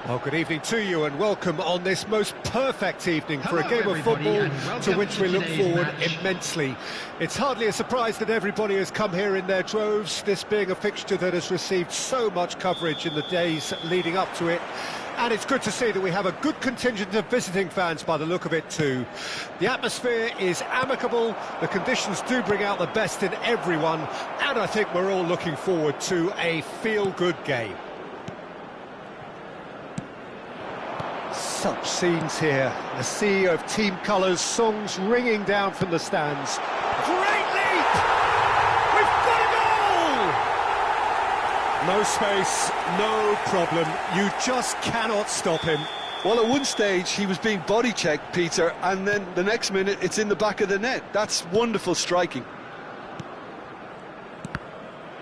Well, good evening to you and welcome on this most perfect evening for a game of football to which we look forward immensely. It's hardly a surprise that everybody has come here in their droves, this being a fixture that has received so much coverage in the days leading up to it. And it's good to see that we have a good contingent of visiting fans by the look of it too. The atmosphere is amicable, the conditions do bring out the best in everyone, and I think we're all looking forward to a feel-good game. Such scenes here, a sea of team colours, songs ringing down from the stands. Great leap! We've got a goal! No space, no problem, you just cannot stop him. Well, at one stage he was being body checked, Peter, and then the next minute it's in the back of the net. That's wonderful striking.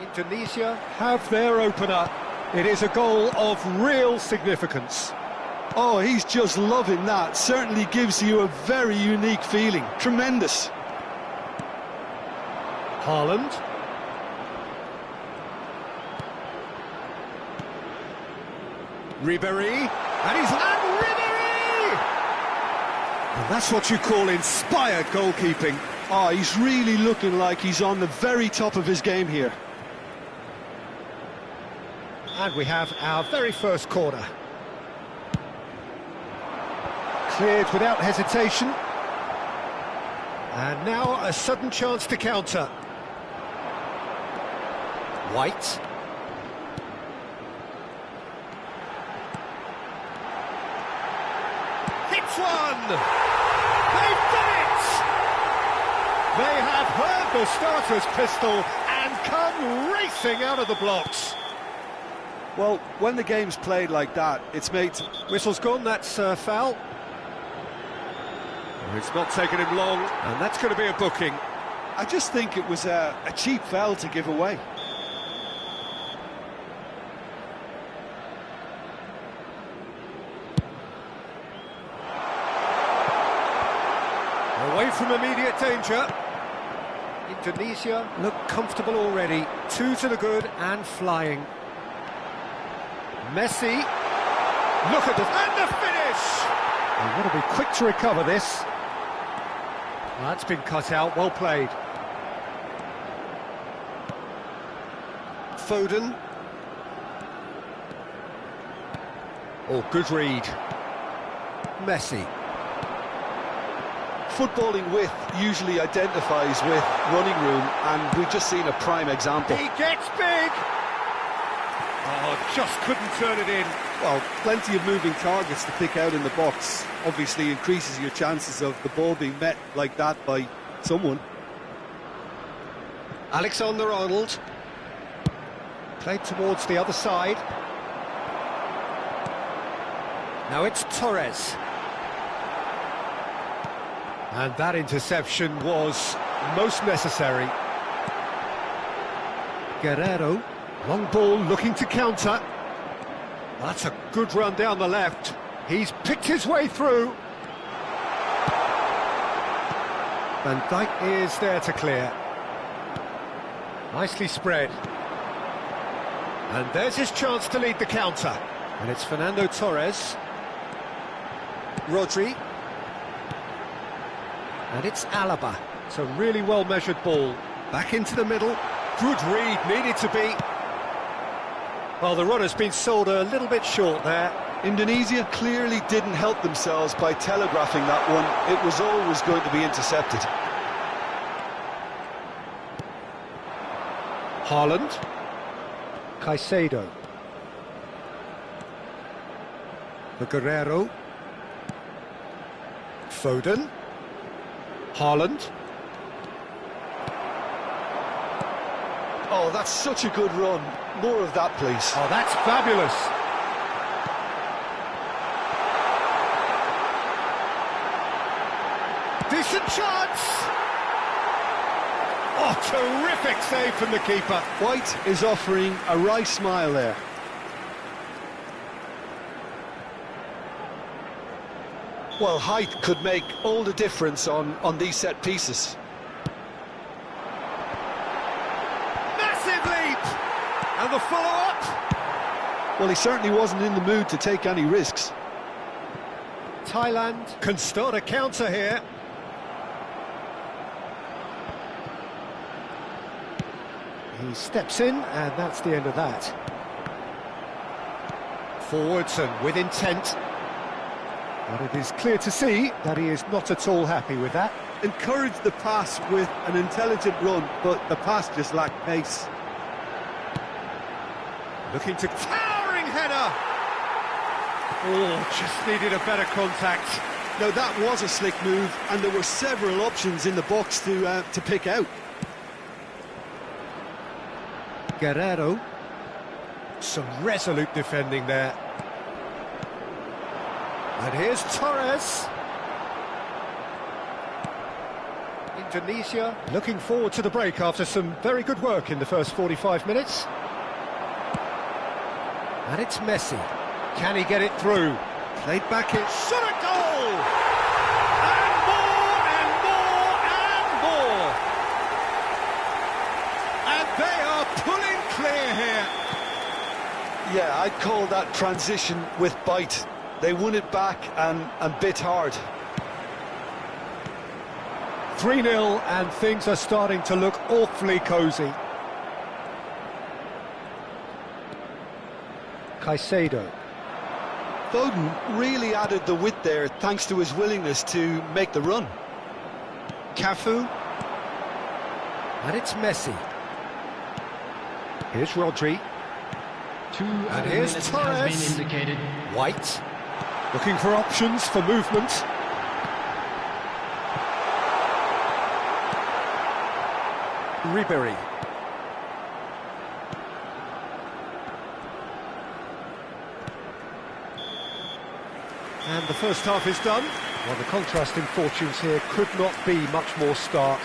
Indonesia have their opener. It is a goal of real significance. Oh, he's just loving that. Certainly gives you a very unique feeling. Tremendous. Haaland. Ribéry. And he's... And Ribéry! And that's what you call inspired goalkeeping. Oh, he's really looking like he's on the very top of his game here. And we have our very first corner. Cleared without hesitation. And now a sudden chance to counter. White. Hits one! They've done it! They have heard the starter's pistol and come racing out of the blocks. Well, when the game's played like that, it's made... Whistle's gone, that's foul. It's not taken him long, and that's going to be a booking. I just think it was a cheap foul to give away. Away from immediate danger. Indonesia look comfortable already. 2 to the good and flying. Messi. Look at the... And the finish! We've got to be quick to recover this. Well, that's been cut out, well played. Foden. Oh, good read. Messi. Footballing width usually identifies with running room, and we've just seen a prime example. He gets big! Oh, just couldn't turn it in. Well, plenty of moving targets to pick out in the box. Obviously increases your chances of the ball being met like that by someone. Alexander-Arnold. Played towards the other side. Now it's Torres. And that interception was most necessary. Guerrero. Long ball looking to counter. That's a good run down the left. He's picked his way through. Van Dijk is there to clear. Nicely spread. And there's his chance to lead the counter. And it's Fernando Torres. Rodri. And it's Alaba. It's a really well-measured ball. Back into the middle. Good read, needed to be. Well, the runner's been sold a little bit short there. Indonesia clearly didn't help themselves by telegraphing that one. It was always going to be intercepted. Haaland. Caicedo. The Guerrero. Foden. Haaland. Oh, that's such a good run. More of that, please. Oh, that's fabulous. Decent chance. Oh, terrific save from the keeper. White is offering a wry smile there. Well, height could make all the difference on these set pieces. Massive leap! And the follow-up. Well, he certainly wasn't in the mood to take any risks. Thailand can start a counter here. He steps in, and that's the end of that. Forwards and with intent. But it is clear to see that he is not at all happy with that. Encouraged the pass with an intelligent run, but the pass just lacked pace. Looking to towering header. Oh, just needed a better contact. Now that was a slick move, and there were several options in the box to pick out. Guerrero. Some resolute defending there. And here's Torres. Indonesia looking forward to the break after some very good work in the first 45 minutes. And it's Messi. Can he get it through? Played back in. Shot a goal! And more, and more, and more! And they are pulling clear here. Yeah, I'd call that transition with bite. They won it back and bit hard. 3-0, and things are starting to look awfully cosy. Caicedo. Foden really added the width there thanks to his willingness to make the run. Cafu. And it's Messi. Here's Rodri. And here's Torres. White. Looking for options for movement. Ribery. And the first half is done. Well, the contrast in fortunes here could not be much more stark.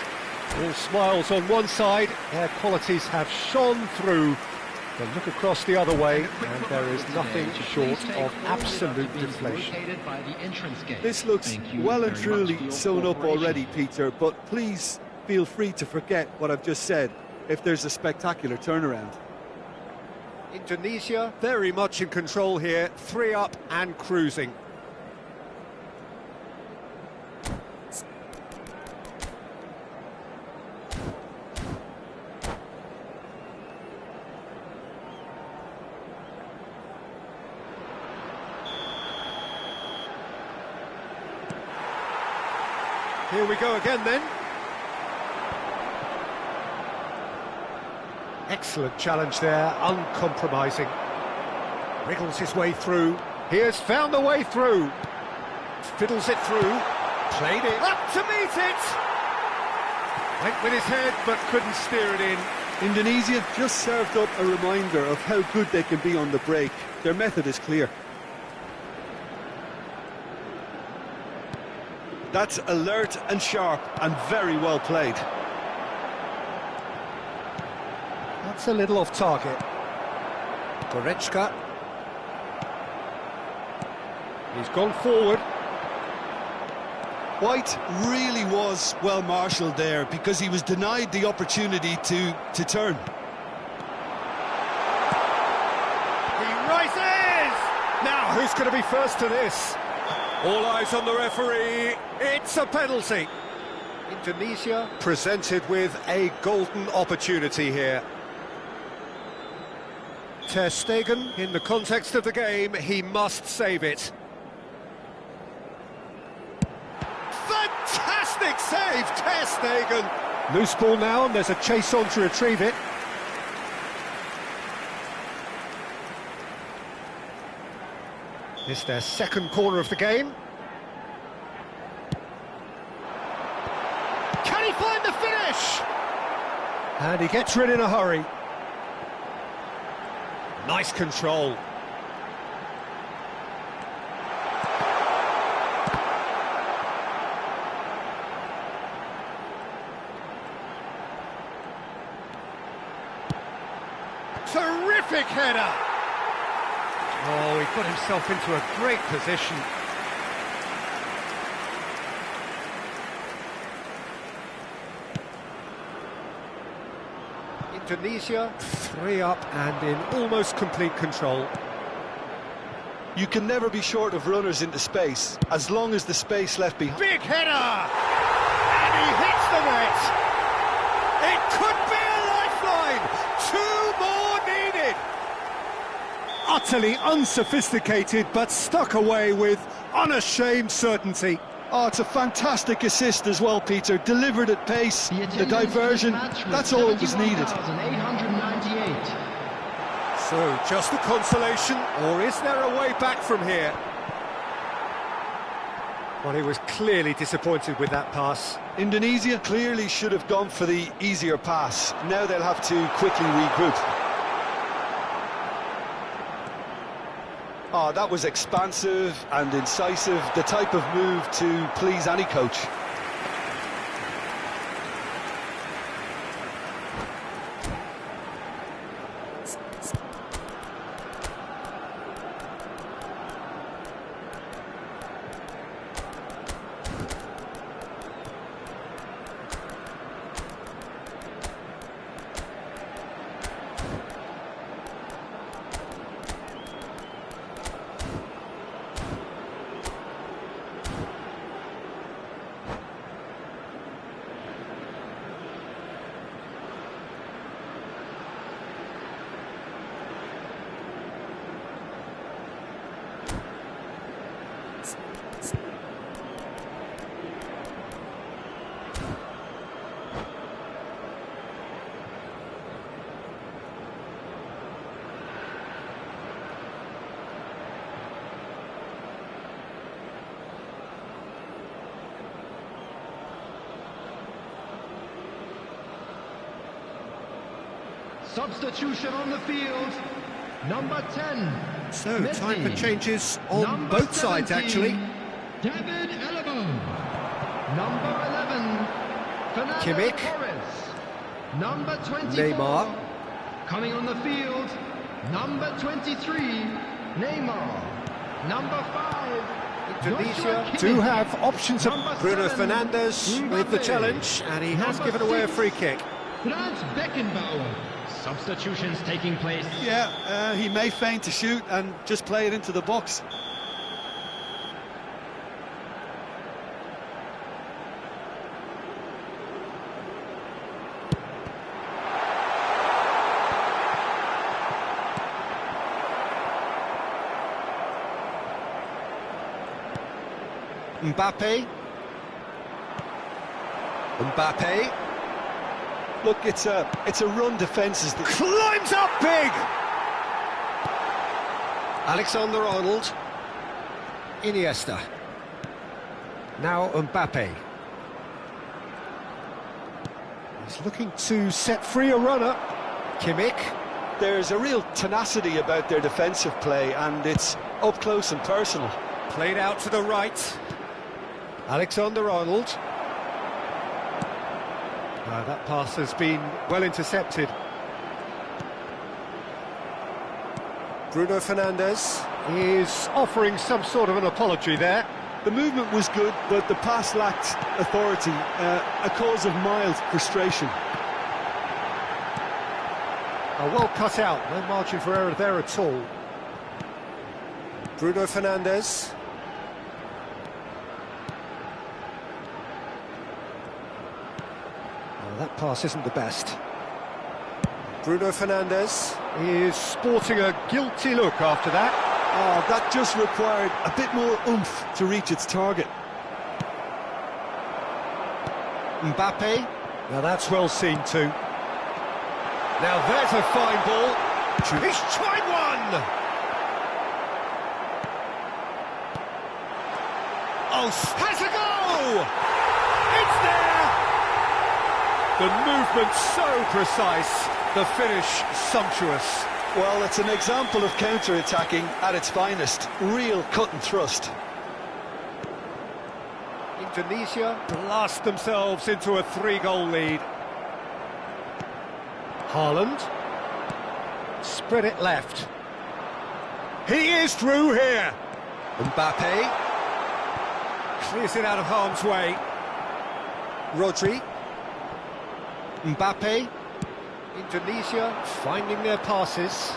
All smiles on one side, their qualities have shone through. But look across the other way, and there is nothing short of absolute deflation. This looks well and truly sewn up already, Peter, but please feel free to forget what I've just said if there's a spectacular turnaround. Indonesia very much in control here, 3 up and cruising. Here we go again then. Excellent challenge there, uncompromising. Wriggles his way through. He has found the way through. Fiddles it through. Played it. Up to meet it! Went with his head, but couldn't steer it in. Indonesia just served up a reminder of how good they can be on the break. Their method is clear. That's alert and sharp and very well played. That's a little off target. Goretzka. He's gone forward. White really was well marshalled there because he was denied the opportunity to turn. He rises! Now, who's going to be first to this? All eyes on the referee. It's a penalty. Indonesia presented with a golden opportunity here. Ter Stegen, in the context of the game, he must save it. Fantastic save, Ter Stegen. Loose ball now, and there's a chase on to retrieve it. It's their second corner of the game. Can he find the finish? And he gets rid in a hurry. Nice control. Terrific header. Oh, he put himself into a great position. Indonesia, 3 up and in almost complete control. You can never be short of runners into space, as long as the space left behind. Big header! And he hits the net! It could be a lifeline! 2 more needed! Utterly unsophisticated, but stuck away with unashamed certainty. Oh, it's a fantastic assist as well, Peter. Delivered at pace, the diversion, that's all it was needed. 898. So, just a consolation, or is there a way back from here? Well, he was clearly disappointed with that pass. Indonesia clearly should have gone for the easier pass. Now they'll have to quickly regroup. Oh, that was expansive and incisive, the type of move to please any coach. Substitution on the field, number 10. So, Messi. time for changes on Number both sides, 17, actually. David Alaba. Number 11, Fernando Kimmich. Torres. Number 24. Neymar. Coming on the field, number 23, Neymar. Number 5, Indonesia do have options of Number Bruno 7, Fernandes with the Mbappe. challenge, and he has Number given away a 6, free kick. Franz Beckenbauer. Substitutions taking place. Yeah, he may feign to shoot and just play it into the box. Mbappe. Look, it's a run defence. Climbs up big! Alexander-Arnold. Iniesta. Now Mbappe. He's looking to set free a runner. Kimmich. There's a real tenacity about their defensive play, and it's up close and personal. Played out to the right. Alexander-Arnold. That pass has been well intercepted. Bruno Fernandes is offering some sort of an apology there. The movement was good, but the pass lacked authority, a cause of mild frustration. Well cut out, no margin for error there at all. Bruno Fernandes. That pass isn't the best. Bruno Fernandes is sporting a guilty look after that. Oh, that just required a bit more oomph to reach its target. Mbappe. Now that's well seen too. Now there's a fine ball. He's tried one! Oh, has a go! It's there! The movement so precise, the finish sumptuous. Well, it's an example of counter-attacking at its finest. Real cut and thrust. Indonesia blast themselves into a 3-goal lead. Haaland. Spread it left. He is through here. Mbappe. Clears it out of harm's way. Rodri. Mbappe. Indonesia finding their passes.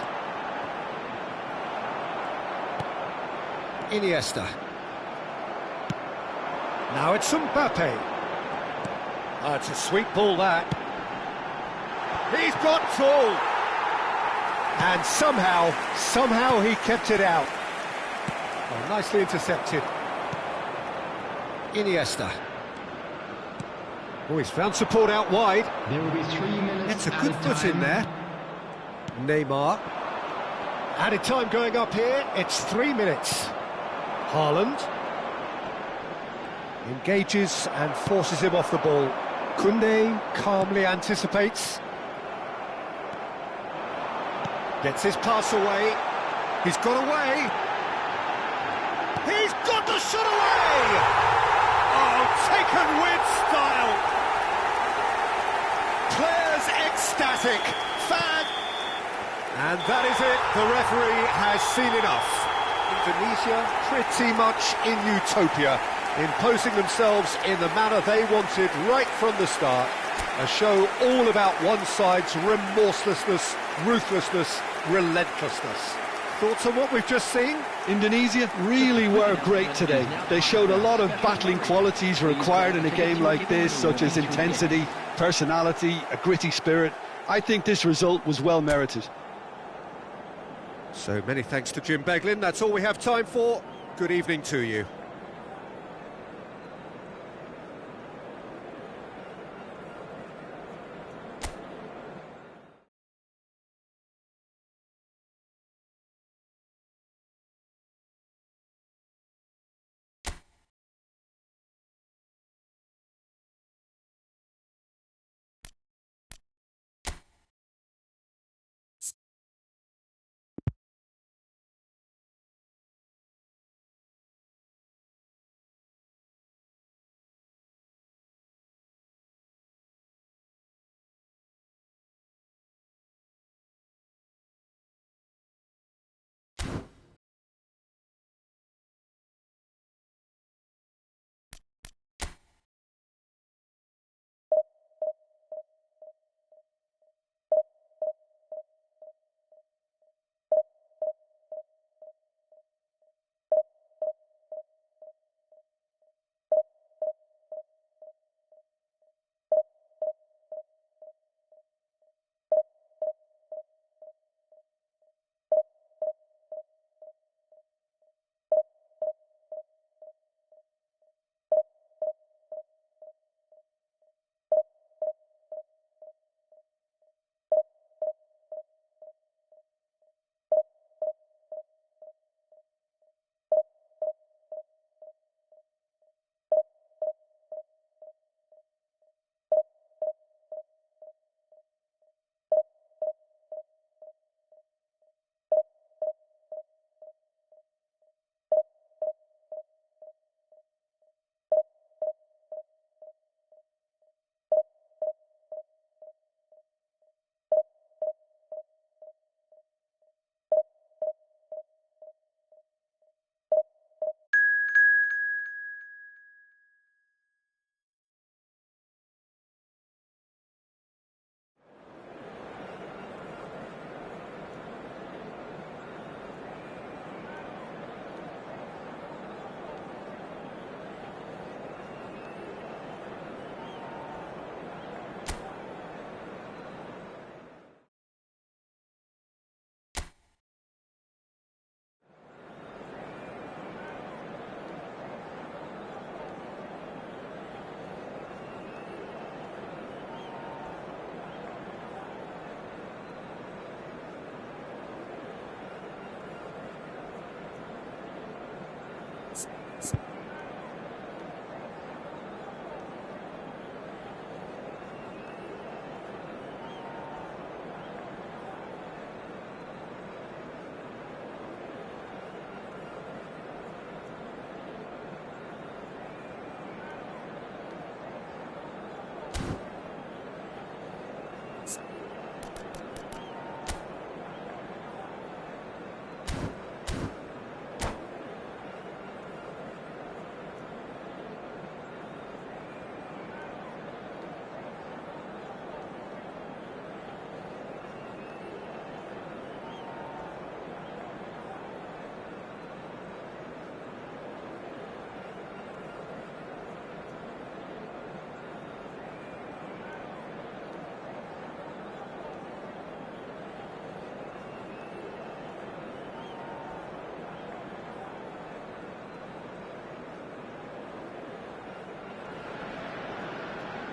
Iniesta. Now it's Mbappe. Oh, it's a sweet ball, that. He's got tall. And somehow he kept it out. Oh, nicely intercepted. Iniesta. Oh, he's found support out wide. There will be 3 minutes. Gets a good foot in there. Neymar. Added time going up here. It's 3 minutes. Haaland. Engages and forces him off the ball. Koundé calmly anticipates. Gets his pass away. He's got away. He's got the shot away! Oh, taken with style. Players ecstatic. Fan. And that is it. The referee has seen enough. Indonesia pretty much in utopia, imposing themselves in the manner they wanted right from the start. A show all about one side's remorselessness, ruthlessness, relentlessness. Thoughts on what we've just seen? Indonesia really were great today. They showed a lot of battling qualities required in a game like this, such as intensity, personality, a gritty spirit. I think this result was well merited. So many thanks to Jim Beglin. That's all we have time for. Good evening to you.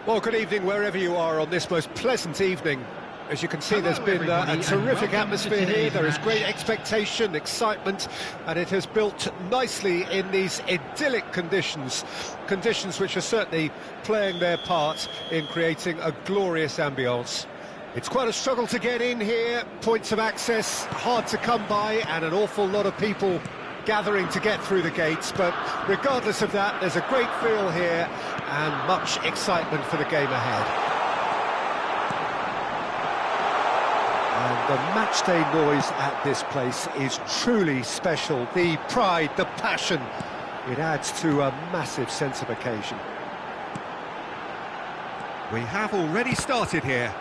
Well, good evening wherever you are on this most pleasant evening. As you can see, there's been a terrific atmosphere here. There is great expectation, excitement, and it has built nicely in these idyllic conditions. Conditions which are certainly playing their part in creating a glorious ambience. It's quite a struggle to get in here, points of access hard to come by, and an awful lot of people gathering to get through the gates, but regardless of that, there's a great feel here and much excitement for the game ahead. And the matchday noise at this place is truly special. The pride, the passion, it adds to a massive sense of occasion. We have already started here.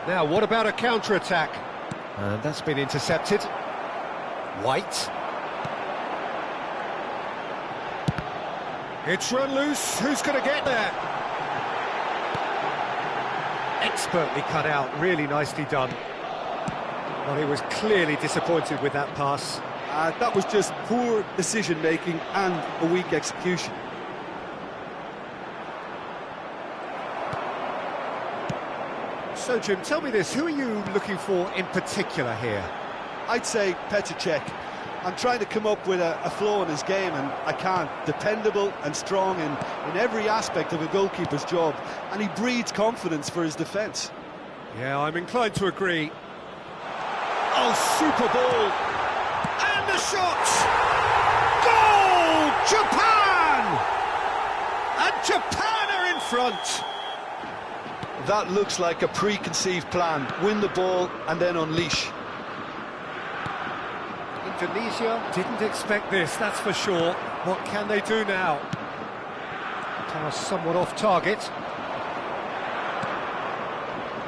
Now, what about a counter-attack? And that's been intercepted. White. It's run loose. Who's going to get there? Expertly cut out. Really nicely done. Well, he was clearly disappointed with that pass. That was just poor decision-making and a weak execution. So, Jim, tell me this, who are you looking for in particular here? I'd say Petr Cech. I'm trying to come up with a flaw in his game, and I can't. Dependable and strong in every aspect of a goalkeeper's job, and he breeds confidence for his defence. Yeah, I'm inclined to agree. Oh, super ball! And the shot! Goal! Japan! And Japan are in front! That looks like a preconceived plan. Win the ball and then unleash. Indonesia didn't expect this, that's for sure. What can they do now? Pass somewhat off target.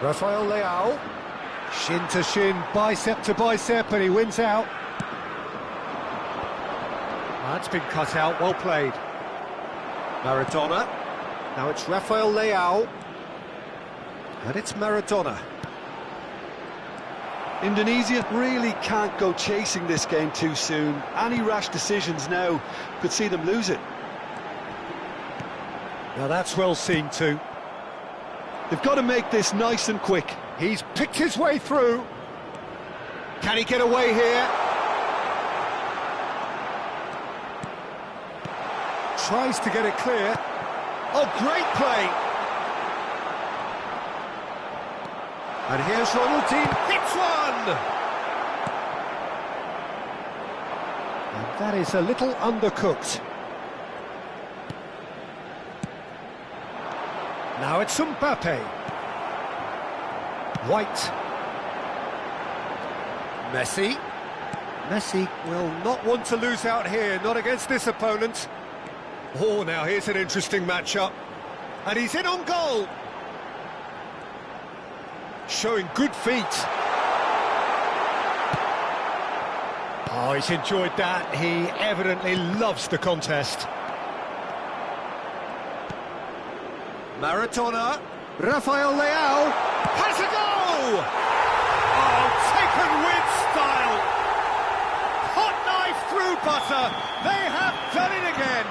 Rafael Leao. Shin to shin, bicep to bicep, and he wins out. That's been cut out, well played. Maradona. Now it's Rafael Leao. And it's Maradona. Indonesia really can't go chasing this game too soon. Any rash decisions now could see them lose it. Now that's well seen too. They've got to make this nice and quick. He's picked his way through. Can he get away here? Tries to get it clear. Oh, great play! And here's Ronaldinho, hits one! And that is a little undercooked. Now it's Mbappe. White. Messi. Messi will not want to lose out here, not against this opponent. Oh, now here's an interesting matchup. And he's in on goal. Showing good feet. Oh, he's enjoyed that. He evidently loves the contest. Maradona. Rafael Leao. Has a goal! Oh, taken with style. Hot knife through butter. They have done it again.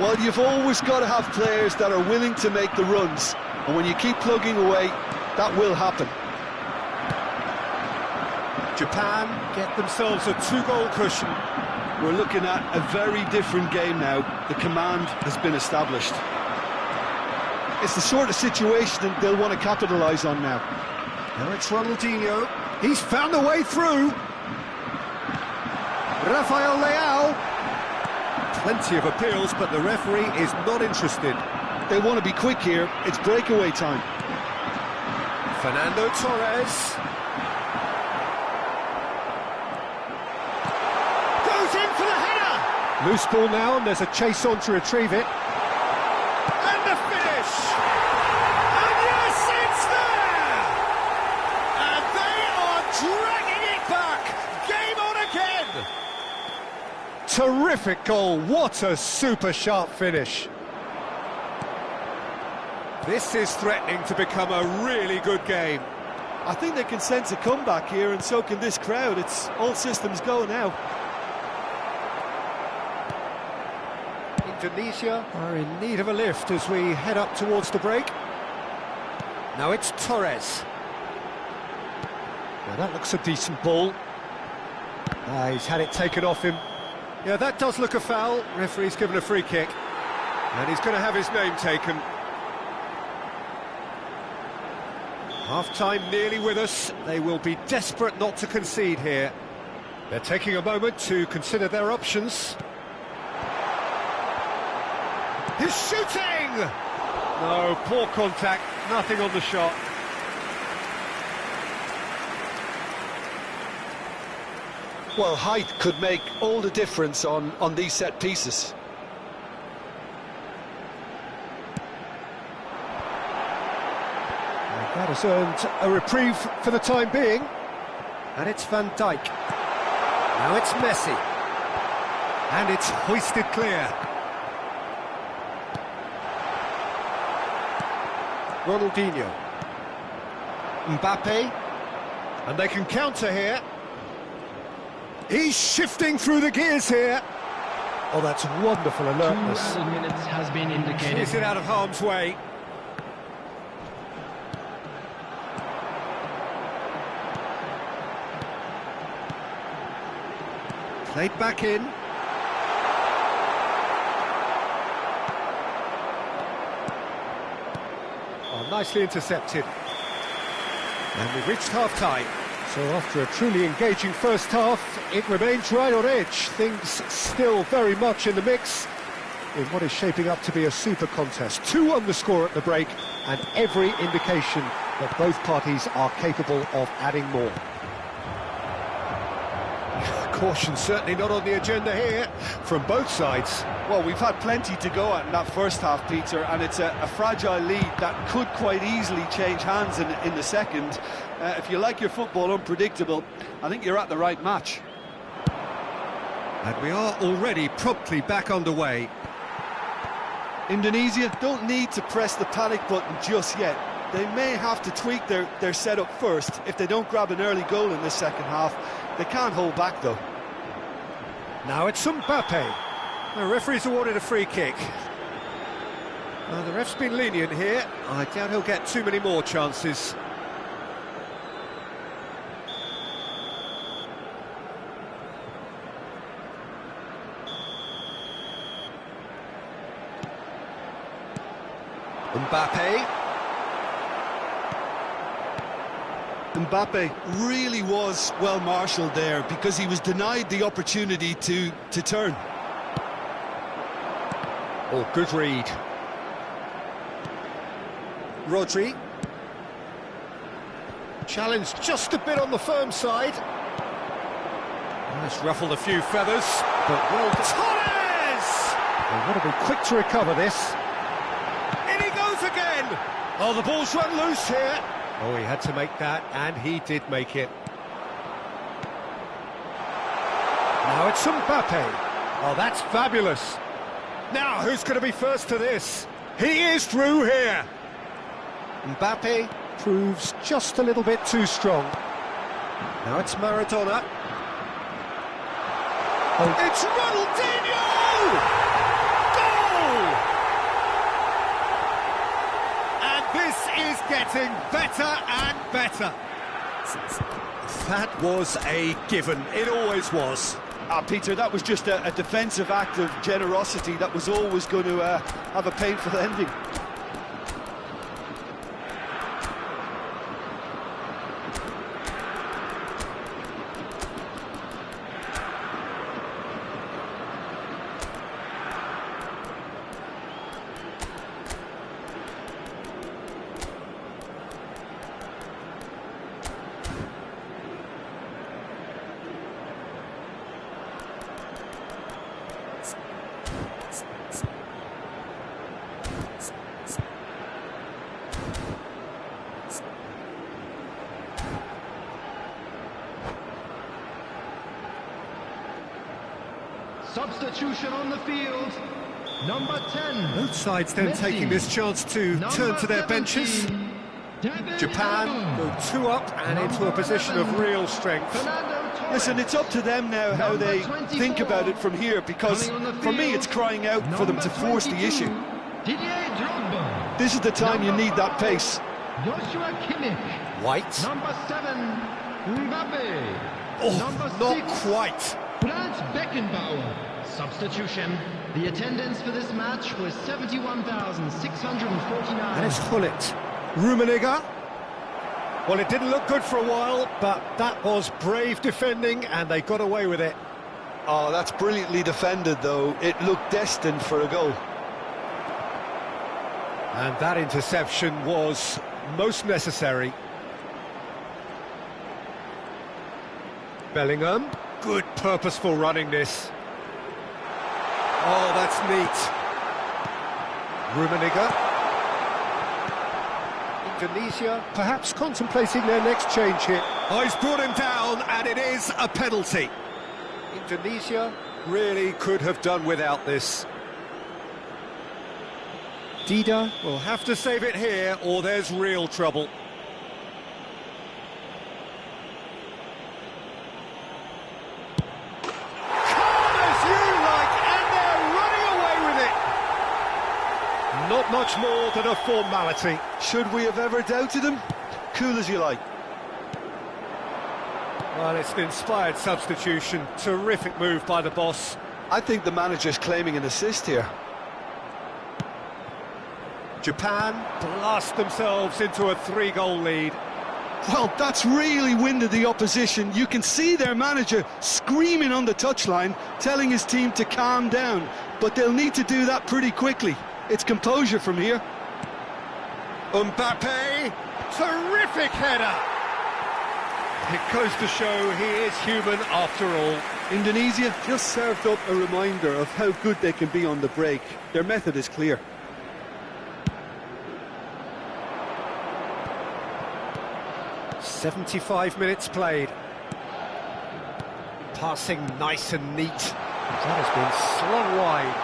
Well, you've always got to have players that are willing to make the runs. And when you keep plugging away, that will happen. Japan get themselves a 2-goal cushion. We're looking at a very different game now. The command has been established. It's the sort of situation that they'll want to capitalise on now. Now it's Ronaldinho. He's found a way through. Rafael Leao. Plenty of appeals, but the referee is not interested. They want to be quick here. It's breakaway time. Fernando Torres. Goes in for the header! Loose ball now, and there's a chase on to retrieve it. And the finish! And yes, it's there! And they are dragging it back! Game on again! Terrific goal, what a super sharp finish. This is threatening to become a really good game. I think they can sense a comeback here, and so can this crowd. It's all systems go now. Indonesia are in need of a lift as we head up towards the break. Now it's Torres. Now that looks a decent ball. He's had it taken off him. Yeah, that does look a foul. Referee's given a free kick. And he's going to have his name taken. Half-time nearly with us. They will be desperate not to concede here. They're taking a moment to consider their options. He's shooting! No, poor contact, nothing on the shot. Well, height could make all the difference on these set pieces. That has earned a reprieve for the time being. And it's Van Dijk. Now it's Messi. And it's hoisted clear. Ronaldinho. Mbappe. And they can counter here. He's shifting through the gears here. Oh, that's wonderful alertness. 2 added minutes has been indicated. Is it out of harm's way? Played back in. Oh, nicely intercepted. And we've reached half-time. So after a truly engaging first half, it remains right on edge. Things still very much in the mix in what is shaping up to be a super contest. 2 on the score at the break, and every indication that both parties are capable of adding more. Caution certainly not on the agenda here from both sides. Well, we've had plenty to go at in that first half, Peter, and it's a fragile lead that could quite easily change hands in the second. If you like your football unpredictable, I think you're at the right match. And we are already promptly back underway. Indonesia don't need to press the panic button just yet. They may have to tweak their setup first if they don't grab an early goal in this second half. They can't hold back, though. Now it's Mbappe. The referee's awarded a free kick. The ref's been lenient here. I doubt he'll get too many more chances. Mbappe really was well marshalled there because he was denied the opportunity to turn. Oh, good read. Rodri. Challenged just a bit on the firm side. That's ruffled a few feathers, but well done. Torres! They want to be quick to recover this. In he goes again! Oh, the ball's run loose here. Oh, he had to make that, and he did make it. Now it's Mbappe. Oh, that's fabulous. Now, who's going to be first to this? He is through here. Mbappe proves just a little bit too strong. Now it's Maradona. Oh. It's Ronaldinho! Goal! And this is getting better and better. That was a given. It always was. Peter, that was just a defensive act of generosity that was always going to have a painful ending. Substitution on the field, number 10. Both sides then Messi. taking this chance to turn to their benches. Japan go 2 up and into a position of real strength. Fernando Listen, it's up to them now how they think about it from here, because for me it's crying out for them to force the issue. This is the time you need that pace. White. Number 7, Mbappe. Oh, Number not 6, quite. Franz Beckenbauer. Substitution. The attendance for this match was 71,649. And it's Gullit. Rummenigge. Well, it didn't look good for a while, but that was brave defending, and they got away with it. Oh, that's brilliantly defended, though. It looked destined for a goal. And that interception was most necessary. Bellingham. Good purposeful running this. Oh, that's neat. Rummenigge. Indonesia perhaps contemplating their next change here. Oh, he's brought him down, and it is a penalty. Indonesia really could have done without this. Dida will have to save it here, or there's real trouble. Not much more than a formality. Should we have ever doubted him? Cool as you like. Well, it's an inspired substitution. Terrific move by the boss. I think the manager's claiming an assist here. Japan blast themselves into a 3-goal lead. Well, that's really winded the opposition. You can see their manager screaming on the touchline, telling his team to calm down. But they'll need to do that pretty quickly. It's composure from here. Mbappe, terrific header. It goes to show he is human after all. Indonesia just served up a reminder of how good they can be on the break. Their method is clear. "75 minutes played. Passing nice and neat. That has been slung wide.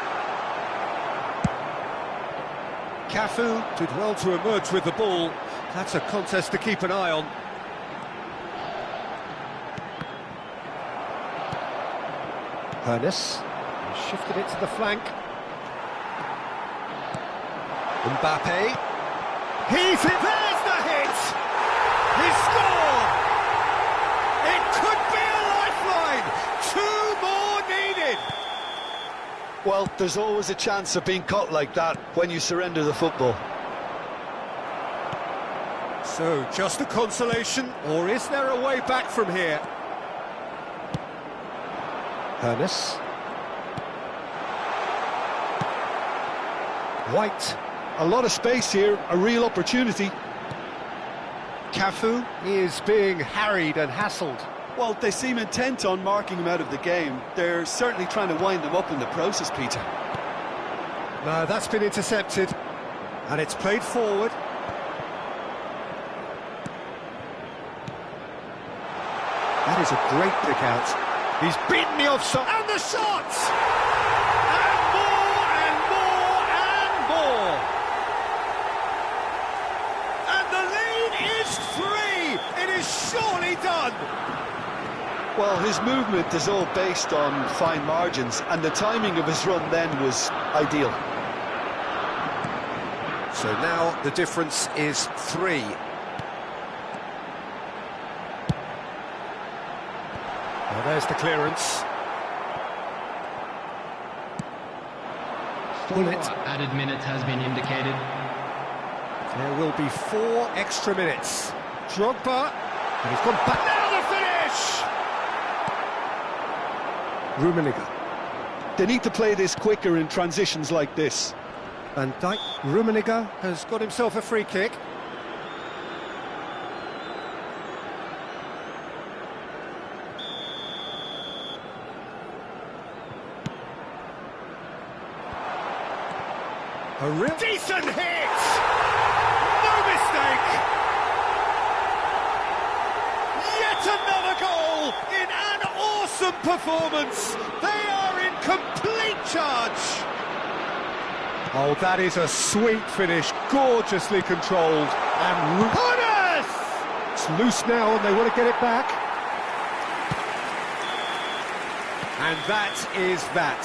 Cafu did well to emerge with the ball. That's a contest to keep an eye on. Ernest shifted it to the flank. Mbappe. He's it. There's the hit! He scored! It could be a lifeline! 2 more needed! Well, there's always a chance of being caught like that when you surrender the football. So, just a consolation, or is there a way back from here? Ernest. White. A lot of space here, a real opportunity. Cafu is being harried and hassled. Well, they seem intent on marking him out of the game. They're certainly trying to wind him up in the process, Peter. No, that's been intercepted. And it's played forward. That is a great pick out. He's beaten the offside. And the shot! And more, and more, and more! And the lead is 3! It is surely done! Well, his movement is all based on fine margins, and the timing of his run then was ideal. So now the difference is 3. Well, there's the clearance. 4 added minutes has been indicated. There will be 4 extra minutes. Drogba, and he's gone back. Now the finish! Rummenigge. They need to play this quicker in transitions like this. Van Dijk. Rummenigge has got himself a free kick. A real decent hit! No mistake! Yet another goal in an awesome performance! They are in complete charge! Oh, that is a sweet finish, gorgeously controlled. And It's loose now and they want to get it back. And that is that.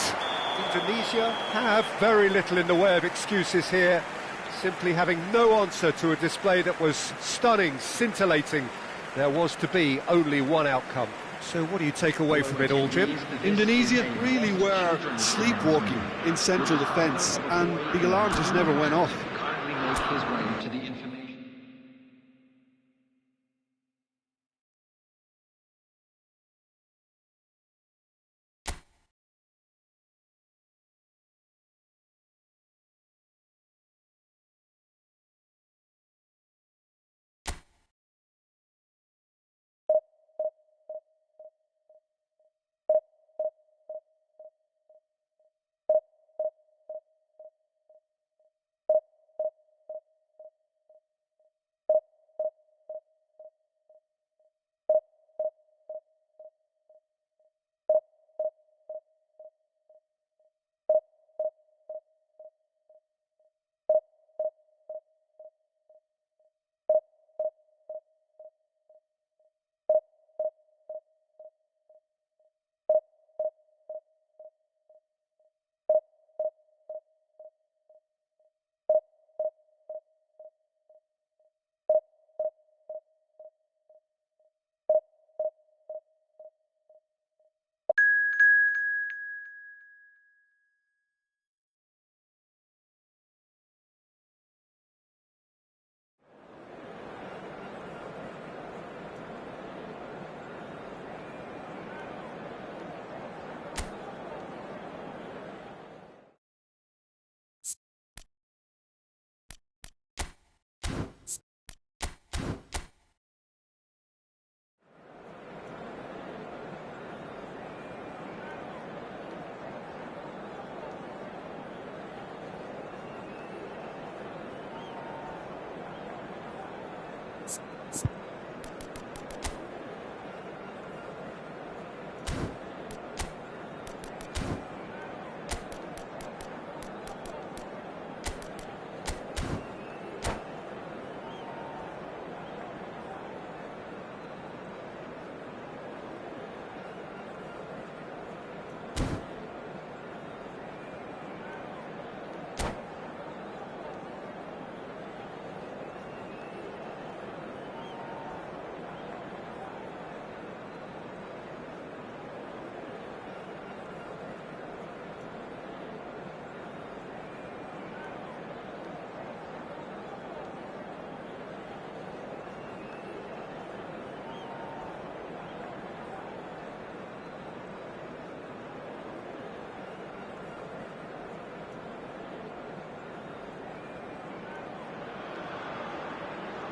Indonesia have very little in the way of excuses here, simply having no answer to a display that was stunning, scintillating. There was to be only one outcome. So what do you take away from it all, Jim? Indonesia really were sleepwalking in central defence, and the alarm just never went off. Kindly make his way to the information.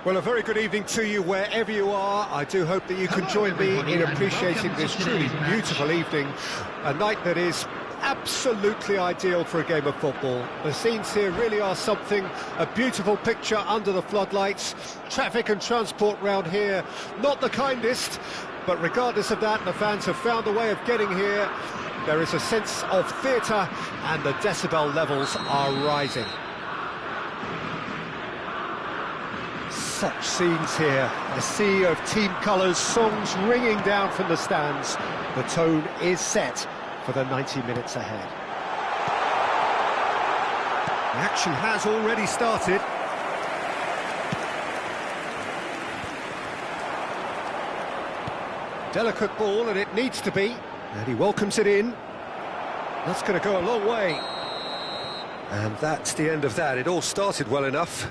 Well, a very good evening to you wherever you are. I do hope that you can join me in appreciating this truly beautiful evening, a night that is absolutely ideal for a game of football. The scenes here really are something, a beautiful picture under the floodlights. Traffic and transport round here, not the kindest, but regardless of that, the fans have found a way of getting here. There is a sense of theatre and the decibel levels are rising. Such scenes here, a sea of team colours, songs ringing down from the stands. The tone is set for the 90 minutes ahead. The action has already started. Delicate ball, and it needs to be. And he welcomes it in. That's going to go a long way. And that's the end of that. It all started well enough.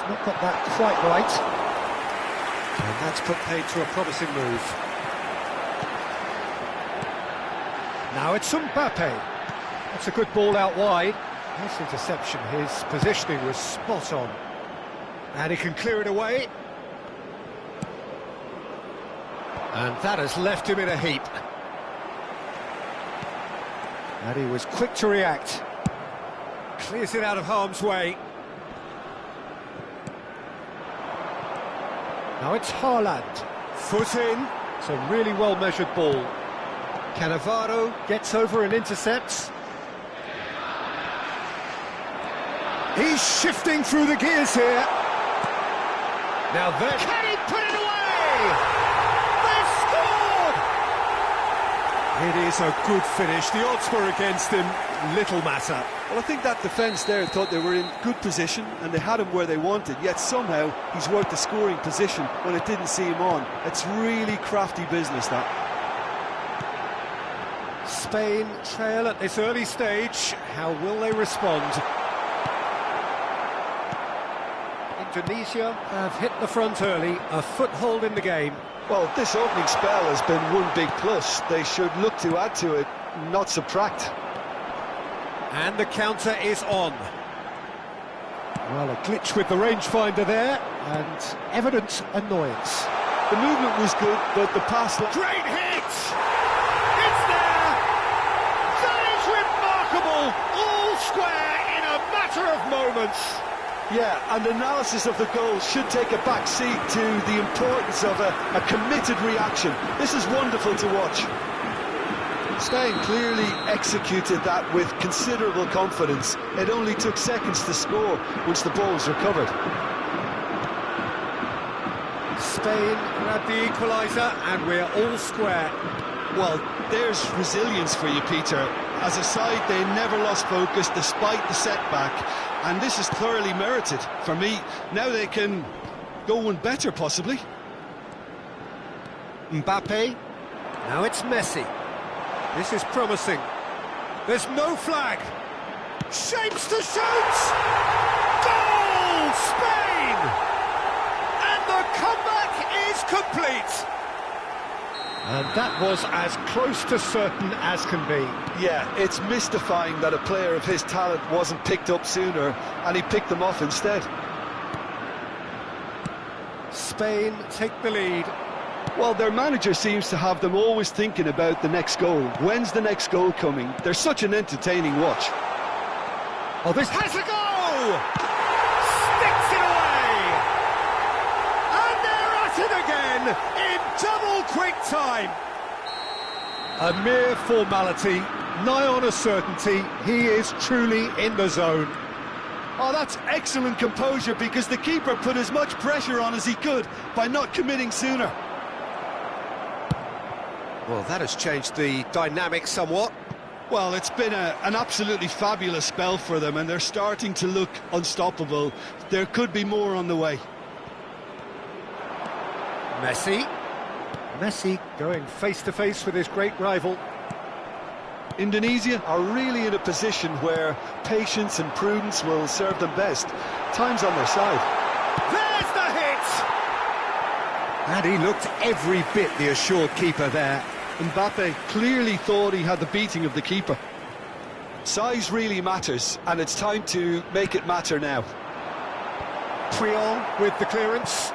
Not got that quite right, and that's put paid to a promising move. Now it's Mbappe. That's a good ball out wide. Nice interception. His positioning was spot on, and he can clear it away. And that has left him in a heap. And he was quick to react. Clears it out of harm's way. Now it's Haaland, foot in, it's a really well-measured ball. Cannavaro gets over and intercepts. He's shifting through the gears here. Now then, can he put it away? They've scored! It is a good finish. The odds were against him. Little matter. Well, I think that defence there thought they were in good position and they had him where they wanted, yet somehow he's worked the scoring position when it didn't see him on. It's really crafty business, that. Spain trail at this early stage. How will they respond? Indonesia have hit the front early, a foothold in the game. Well, this opening spell has been one big plus. They should look to add to it, not subtract. And the counter is on. Well, a glitch with the rangefinder there, and evident annoyance. The movement was good, but the pass... Great hit! It's there! That is remarkable! All square in a matter of moments. Yeah, and analysis of the goal should take a back seat to the importance of a committed reaction. This is wonderful to watch. Spain clearly executed that with considerable confidence. It only took seconds to score once the ball was recovered. Spain grabbed the equaliser and we're all square. Well, there's resilience for you, Peter. As a side, they never lost focus despite the setback, and this is thoroughly merited. For me, now they can go one better, possibly. Mbappe, now it's Messi. This is promising. There's no flag. Shapes to shoot! Goal! Spain! And the comeback is complete! And that was as close to certain as can be. Yeah, it's mystifying that a player of his talent wasn't picked up sooner, and he picked them off instead. Spain take the lead. Well, their manager seems to have them always thinking about the next goal. When's the next goal coming? They're such an entertaining watch. Oh, this has a go! Sticks it away! And they're at it again in double quick time. A mere formality, nigh on a certainty. He is truly in the zone. Oh, that's excellent composure, because the keeper put as much pressure on as he could by not committing sooner. Well, that has changed the dynamic somewhat. Well, it's been an absolutely fabulous spell for them, and they're starting to look unstoppable. There could be more on the way. Messi. Messi going face-to-face with his great rival. Indonesia are really in a position where patience and prudence will serve them best. Time's on their side. There's the hit! And he looked every bit the assured keeper there. Mbappe clearly thought he had the beating of the keeper. Size really matters, and it's time to make it matter now. Puyol with the clearance.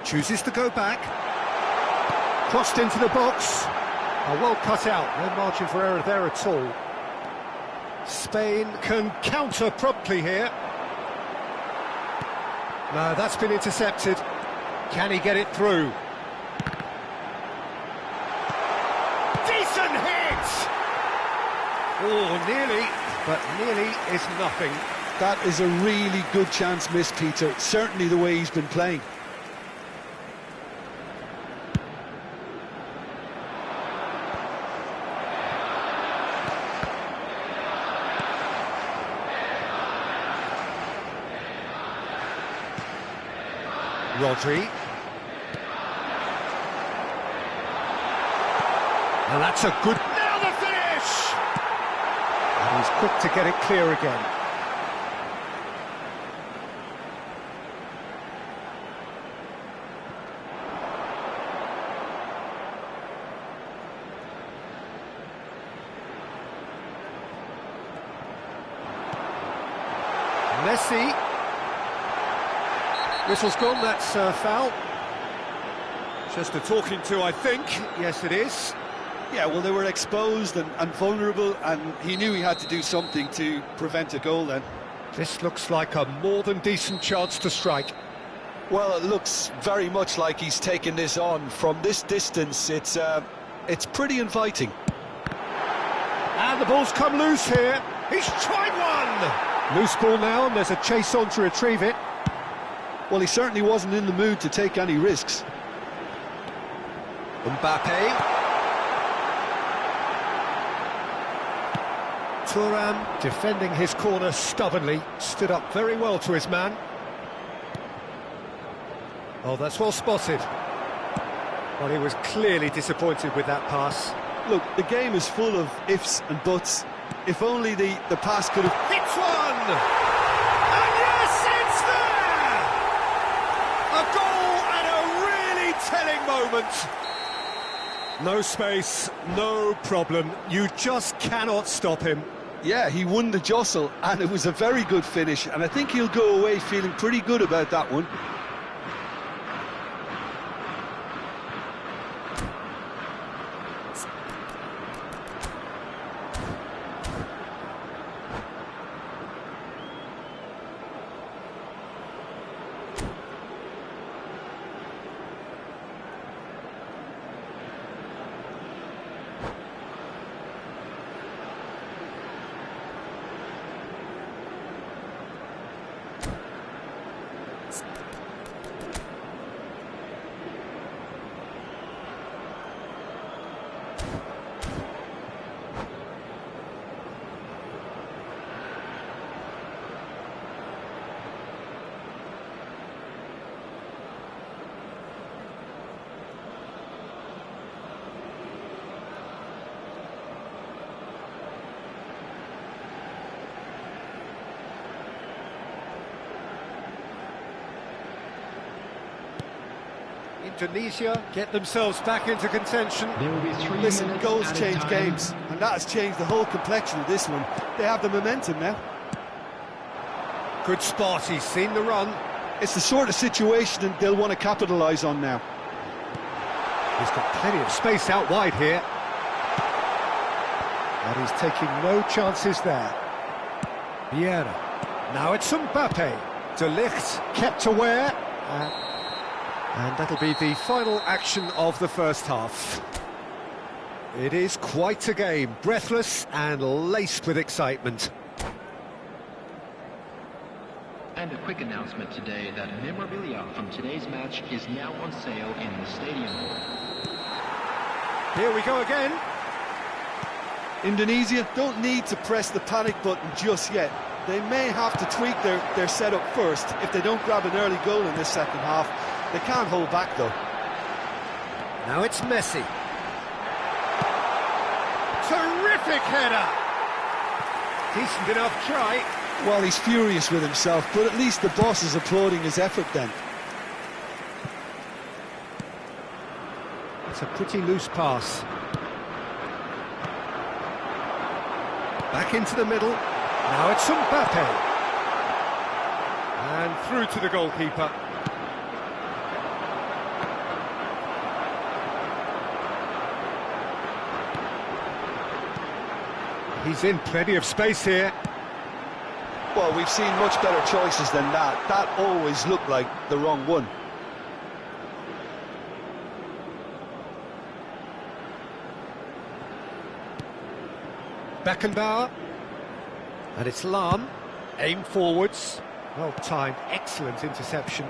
Chooses to go back. Crossed into the box. Oh, well cut out, no margin for error there at all. Spain can counter promptly here. No, that's been intercepted. Can he get it through? Decent hit! Oh, nearly, but nearly is nothing. That is a really good chance missed, Peter. Certainly the way he's been playing. Rodri. And that's a good... Now the finish! And he's quick to get it clear again. Messi. Whistle's gone, that's foul. Just a talking to, I think. Yes, it is. Yeah, well, they were exposed and vulnerable, and he knew he had to do something to prevent a goal then. This looks like a more than decent chance to strike. Well, it looks very much like he's taken this on. From this distance, it's pretty inviting. And the ball's come loose here. He's tried one! Loose ball now, and there's a chase on to retrieve it. Well, he certainly wasn't in the mood to take any risks. Mbappe. Thuram defending his corner stubbornly, stood up very well to his man. Oh, that's well spotted. Well, he was clearly disappointed with that pass. Look, the game is full of ifs and buts. If only the pass could have... Hits one! And yes, it's there! A goal and a really telling moment. No space, no problem. You just cannot stop him. Yeah, he won the jostle, and it was a very good finish, and I think he'll go away feeling pretty good about that one. Indonesia get themselves back into contention. There will be 3 Listen, minutes goals added change time. games, and that has changed the whole complexion of this one. They have the momentum now. Good spot, he's seen the run. It's the sort of situation that they'll want to capitalise on now. He's got plenty of space out wide here. And he's taking no chances there. Vieira. Now it's Mbappe. De Ligt kept aware. And that'll be the final action of the first half. It is quite a game, breathless and laced with excitement. And a quick announcement today that memorabilia from today's match is now on sale in the stadium. Here we go again. Indonesia don't need to press the panic button just yet. They may have to tweak their setup first if they don't grab an early goal in this second half. They can't hold back though. Now it's Messi. Terrific header. Decent enough try. Well, he's furious with himself, but at least the boss is applauding his effort then. It's a pretty loose pass. Back into the middle. Now it's Mbappe. And through to the goalkeeper. He's in plenty of space here. Well, we've seen much better choices than that. That always looked like the wrong one. Beckenbauer. And it's Lahm. Aim forwards. Well timed, excellent interception.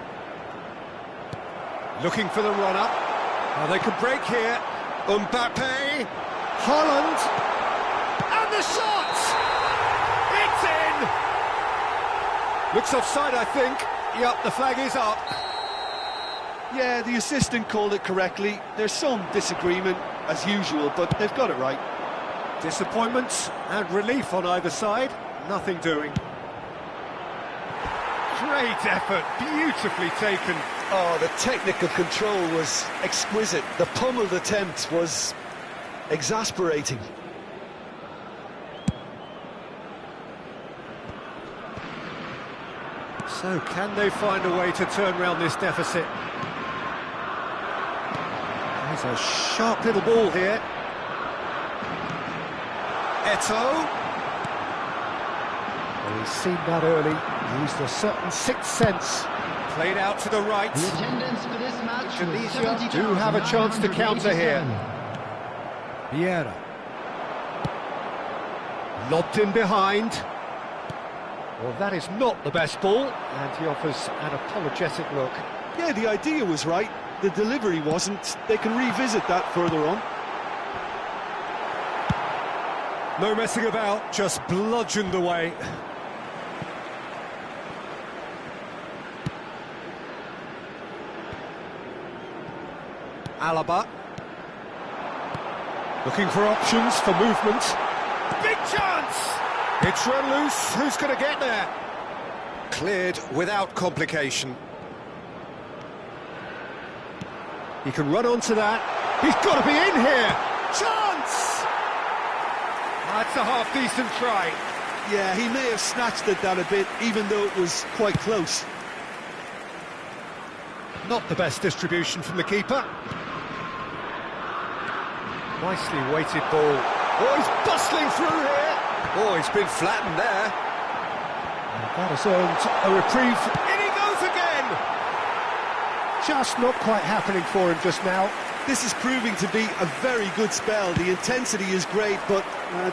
Looking for the run-up. Oh, they can break here. Mbappe. Holland. And the shot! It's in! Looks offside, I think. Yep, the flag is up. Yeah, the assistant called it correctly. There's some disagreement, as usual, but they've got it right. Disappointment and relief on either side. Nothing doing. Great effort, beautifully taken. Oh, the technical control was exquisite. The pummeled attempt was exasperating. So, can they find a way to turn around this deficit? There's a sharp little ball here. Eto'o. Well, he's seen that early. Used a certain sixth sense. Played out to the right. The attendance for this match Indonesia do have a chance to counter here. Vieira. Lobbed in behind. Well, that is not the best ball, and he offers an apologetic look. Yeah, the idea was right, the delivery wasn't. They can revisit that further on. No messing about, just bludgeoned away. Alaba. Looking for options for movement. Big chance! It's run loose, who's going to get there? Cleared without complication. He can run onto that. He's got to be in here! Chance! That's a half-decent try. Yeah, he may have snatched at that a bit, even though it was quite close. Not the best distribution from the keeper. Nicely weighted ball. Oh, he's bustling through here. Oh, he's been flattened there. And that has earned a reprieve. In he goes again! Just not quite happening for him just now. This is proving to be a very good spell. The intensity is great, but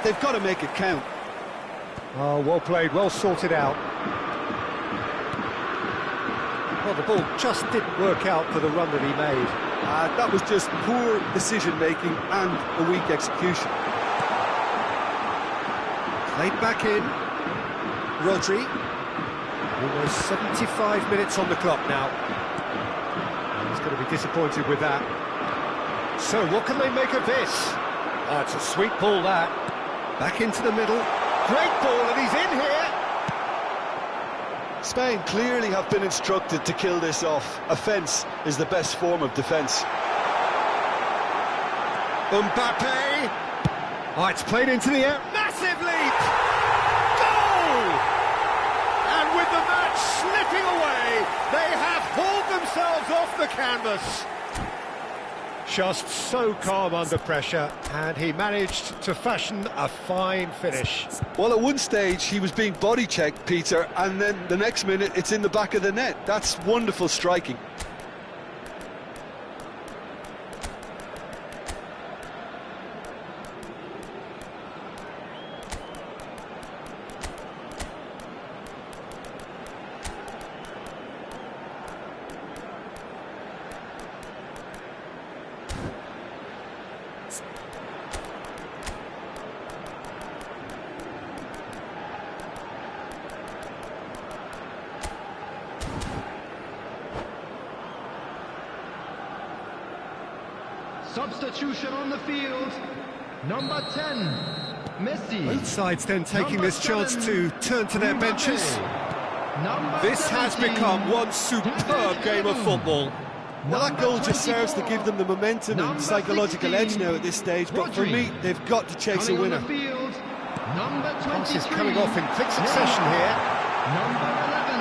they've got to make it count. Oh, well played, well sorted out. Well, the ball just didn't work out for the run that he made. That was just poor decision-making and a weak execution. Played back in. Rodri. Almost 75 minutes on the clock now. He's going to be disappointed with that. So, what can they make of this? Oh, it's a sweet ball, that. Back into the middle. Great ball, and he's in here. Spain clearly have been instructed to kill this off. Offence is the best form of defence. Mbappe. Oh, it's played into the air. Massive leap! Goal! And with the match slipping away, they have hauled themselves off the canvas. Just so calm under pressure, and he managed to fashion a fine finish. Well, at one stage he was being body-checked, Peter, and then the next minute it's in the back of the net. That's wonderful striking. Substitution on the field, number 10, Messi. Both sides then taking Number this chance 7, to turn to their benches. This has 17, become one superb game of football. Well, that goal just serves to give them the momentum and Number psychological 16, edge now at this stage, but for Rodri. me, they've got to chase a Coming winner. on the field, number 23, Passes coming off in quick succession here. number 11,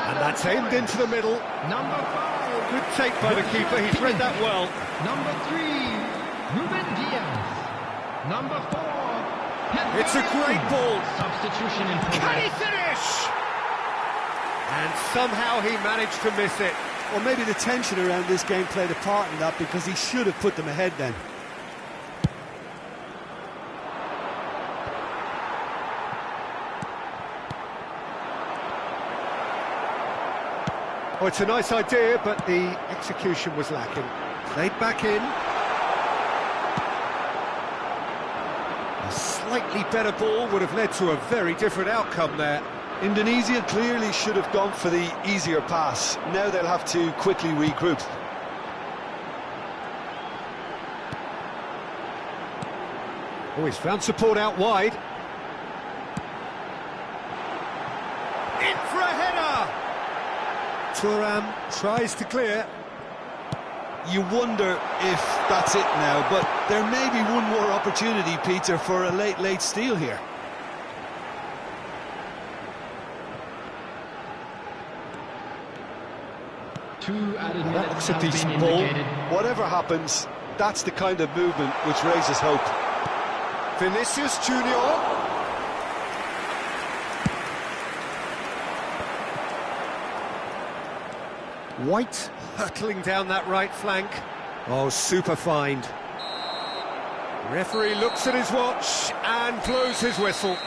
And that's aimed into the middle. number 5, Good take by the keeper, he's read that well. number 3, Ruben Diaz, number 4, It's a great ball. Substitution in Can he progress. finish? And somehow he managed to miss it. Well, maybe the tension around this game played a part in that, because he should have put them ahead then. Oh, it's a nice idea, but the execution was lacking. Played back in. A slightly better ball would have led to a very different outcome there. Indonesia clearly should have gone for the easier pass. Now they'll have to quickly regroup. Oh, he's found support out wide. In for a header! Thuram tries to clear. You wonder if that's it now, but there may be one more opportunity, Peter, for a late steal here. Two added That minutes looks a have been decent ball. indicated. Whatever happens, that's the kind of movement which raises hope. Vinicius Junior. White hurtling down that right flank. Oh, super find. Referee looks at his watch and blows his whistle.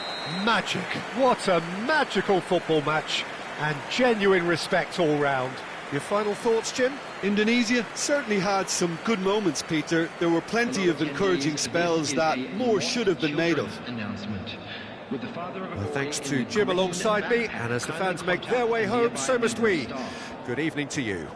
Magic. What a magical football match, and genuine respect all round. Your final thoughts, Jim? Indonesia certainly had some good moments, Peter. There were plenty of encouraging spells that more should have been made of. Well, thanks to Jim alongside me, and as the fans make their way home, so must we. Good evening to you.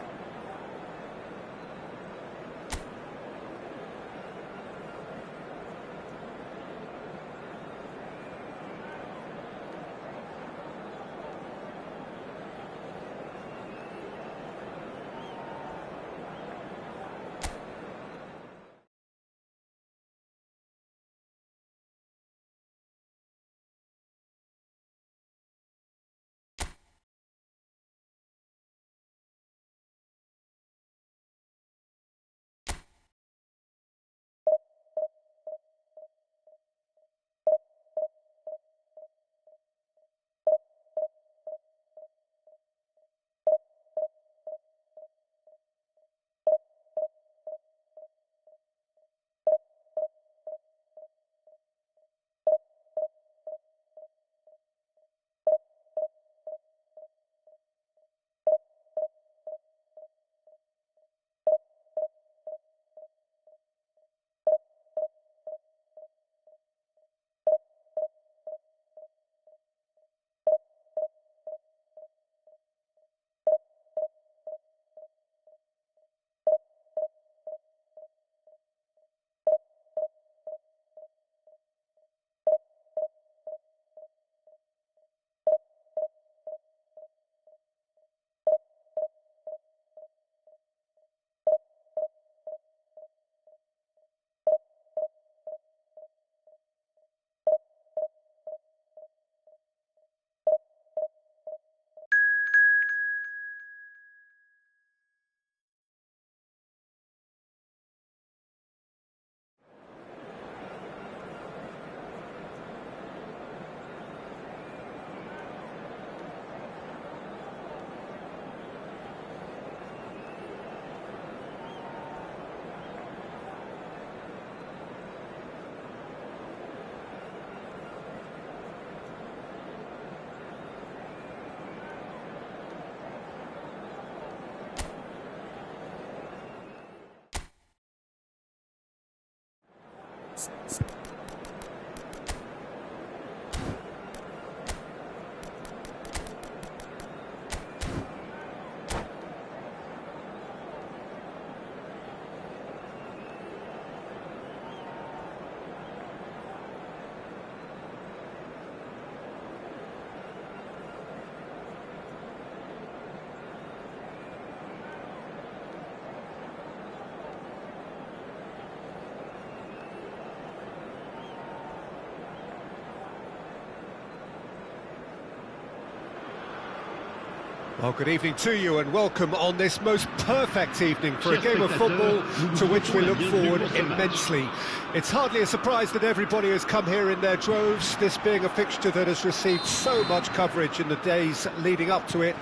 Well, good evening to you and welcome on this most perfect evening for a game of football to which we look forward immensely. It's hardly a surprise that everybody has come here in their droves, this being a fixture that has received so much coverage in the days leading up to it.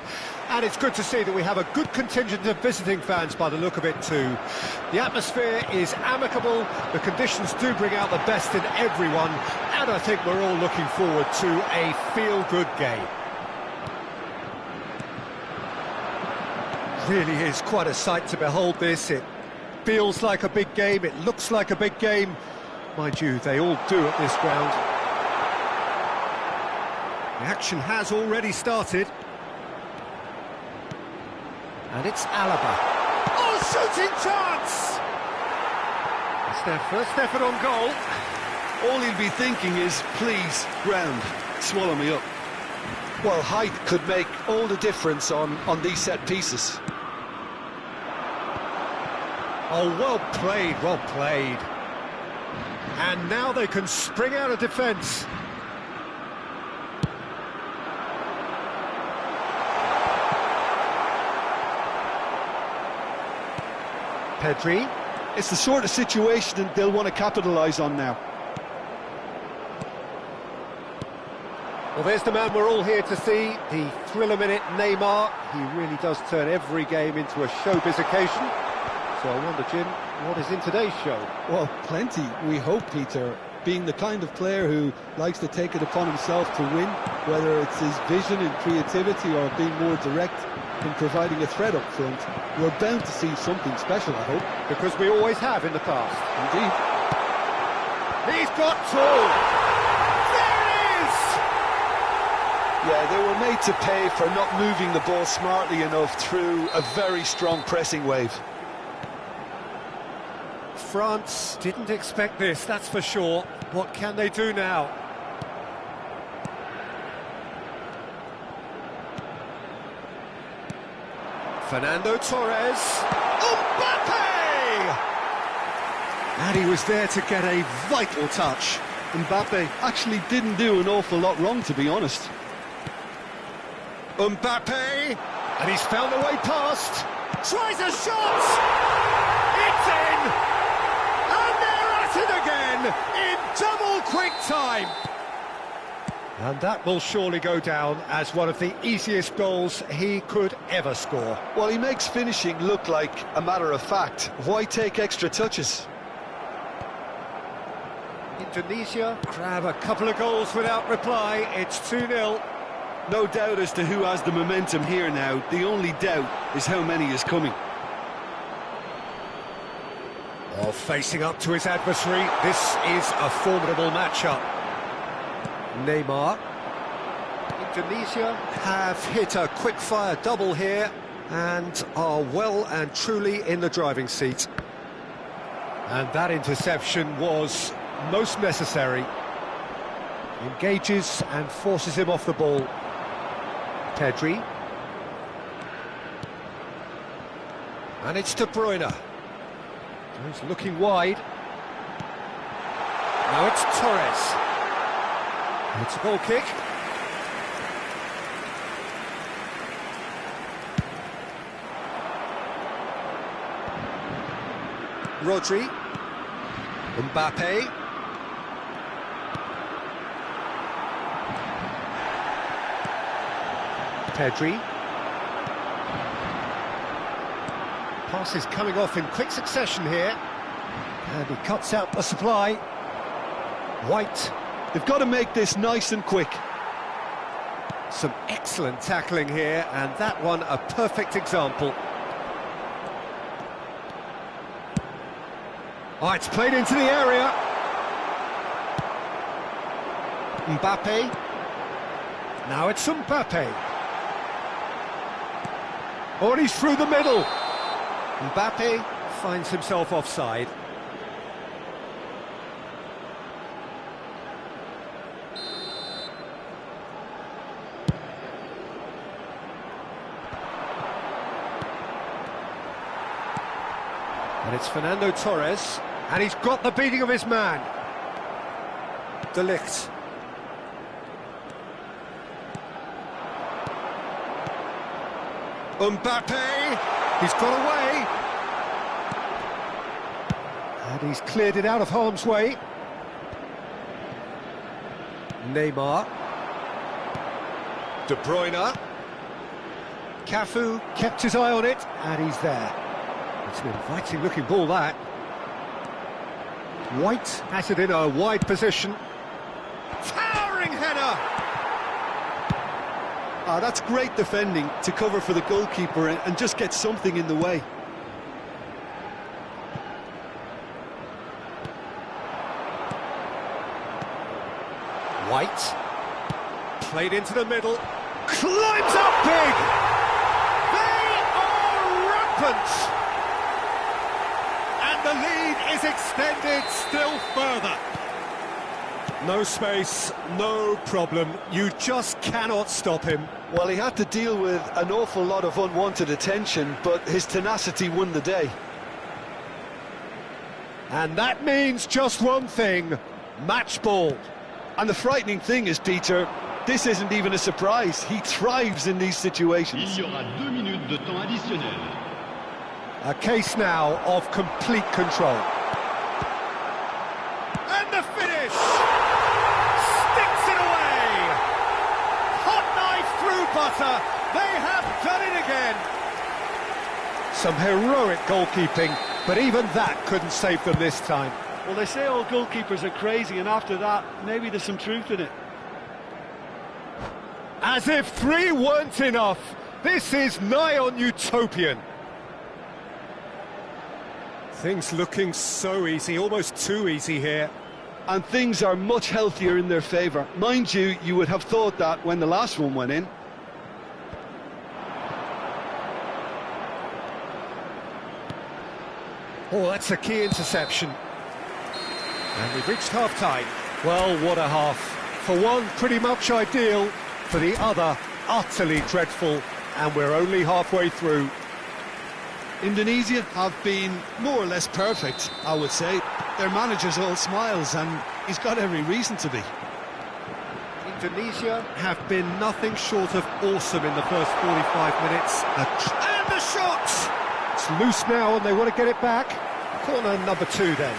And it's good to see that we have a good contingent of visiting fans by the look of it too. The atmosphere is amicable, the conditions do bring out the best in everyone, and I think we're all looking forward to a feel-good game. Really is quite a sight to behold this. It feels like a big game, it looks like a big game. Mind you, they all do at this ground. The action has already started. And it's Alaba. Oh, shooting chance! It's their first effort on goal. All he'll be thinking is, please, ground, swallow me up. Well, height could make all the difference on these set pieces. Oh, well played, well played. And now they can spring out of defence. Pedri. It's the sort of situation that they'll want to capitalise on now. Well, there's the man we're all here to see, the thriller-minute Neymar. He really does turn every game into a showbiz occasion. So I wonder, Jim, what is in today's show? Well, plenty, we hope, Peter. being the kind of player who likes to take it upon himself to win, whether it's his vision and creativity or being more direct in providing a threat up front. We're bound to see something special, I hope. Because we always have in the past. Indeed. He's got two! There it is! Yeah, they were made to pay for not moving the ball smartly enough through a very strong pressing wave. France didn't expect this, that's for sure. What can they do now? Fernando Torres. Mbappe! And he was there to get a vital touch. Mbappe actually didn't do an awful lot wrong, to be honest. Mbappe! And he's found a way past. Tries a shot! It's in! And they're at it again in double quick time. And that will surely go down as one of the easiest goals he could ever score. Well, he makes finishing look like a matter of fact. Why take extra touches? Indonesia grab a couple of goals without reply. It's 2-0. No doubt as to who has the momentum here now. The only doubt is how many is coming. Oh, facing up to his adversary, this is a formidable matchup. Neymar. Indonesia have hit a quick-fire double here and are well and truly in the driving seat. And that interception was most necessary. Engages and forces him off the ball. Pedri. And it's De Bruyne. He's looking wide. Now it's Torres. It's a goal kick. Rodri. Mbappe. Pedri. Passes coming off in quick succession here. And he cuts out the supply. White. They've got to make this nice and quick. Some excellent tackling here, and that one a perfect example. Oh, it's played into the area. Mbappe. Now it's Mbappe. Oh, and he's through the middle. Mbappe finds himself offside. And it's Fernando Torres, and he's got the beating of his man. De Ligt. Mbappe, he's got away. And he's cleared it out of harm's way. Neymar. De Bruyne. Cafu kept his eye on it, and he's there. It's an inviting looking ball, that. White has it in a wide position. Towering header! Ah, that's great defending to cover for the goalkeeper and just get something in the way. White. Played into the middle. Climbs up big! They are rampant! The lead is extended still further. No space, no problem. You just cannot stop him. Well, he had to deal with an awful lot of unwanted attention, but his tenacity won the day. And that means just one thing: match ball. And the frightening thing is, Peter, this isn't even a surprise. He thrives in these situations. Il y aura 2 minutes de temps additionnel. A case now of complete control. And the finish! Sticks it away! Hot knife through butter. They have done it again. Some heroic goalkeeping, but even that couldn't save them this time. Well, they say all goalkeepers are crazy, and after that, maybe there's some truth in it. As if 3 weren't enough, this is nigh on utopian. Things looking so easy, almost too easy here. And things are much healthier in their favour. Mind you, you would have thought that when the last one went in. Oh, that's a key interception. And we've reached half-time. Well, what a half. For one, pretty much ideal. For the other, utterly dreadful. And we're only halfway through. Indonesia have been more or less perfect, I would say. Their manager's all smiles, and he's got every reason to be. Indonesia have been nothing short of awesome in the first 45 minutes. And the shot! It's loose now, and they want to get it back. Corner number 2 then.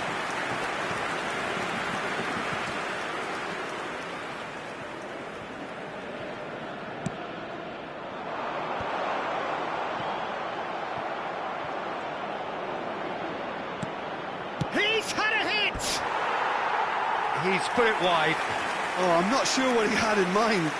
He's had a hit! He's put it wide. Oh, I'm not sure what he had in mind.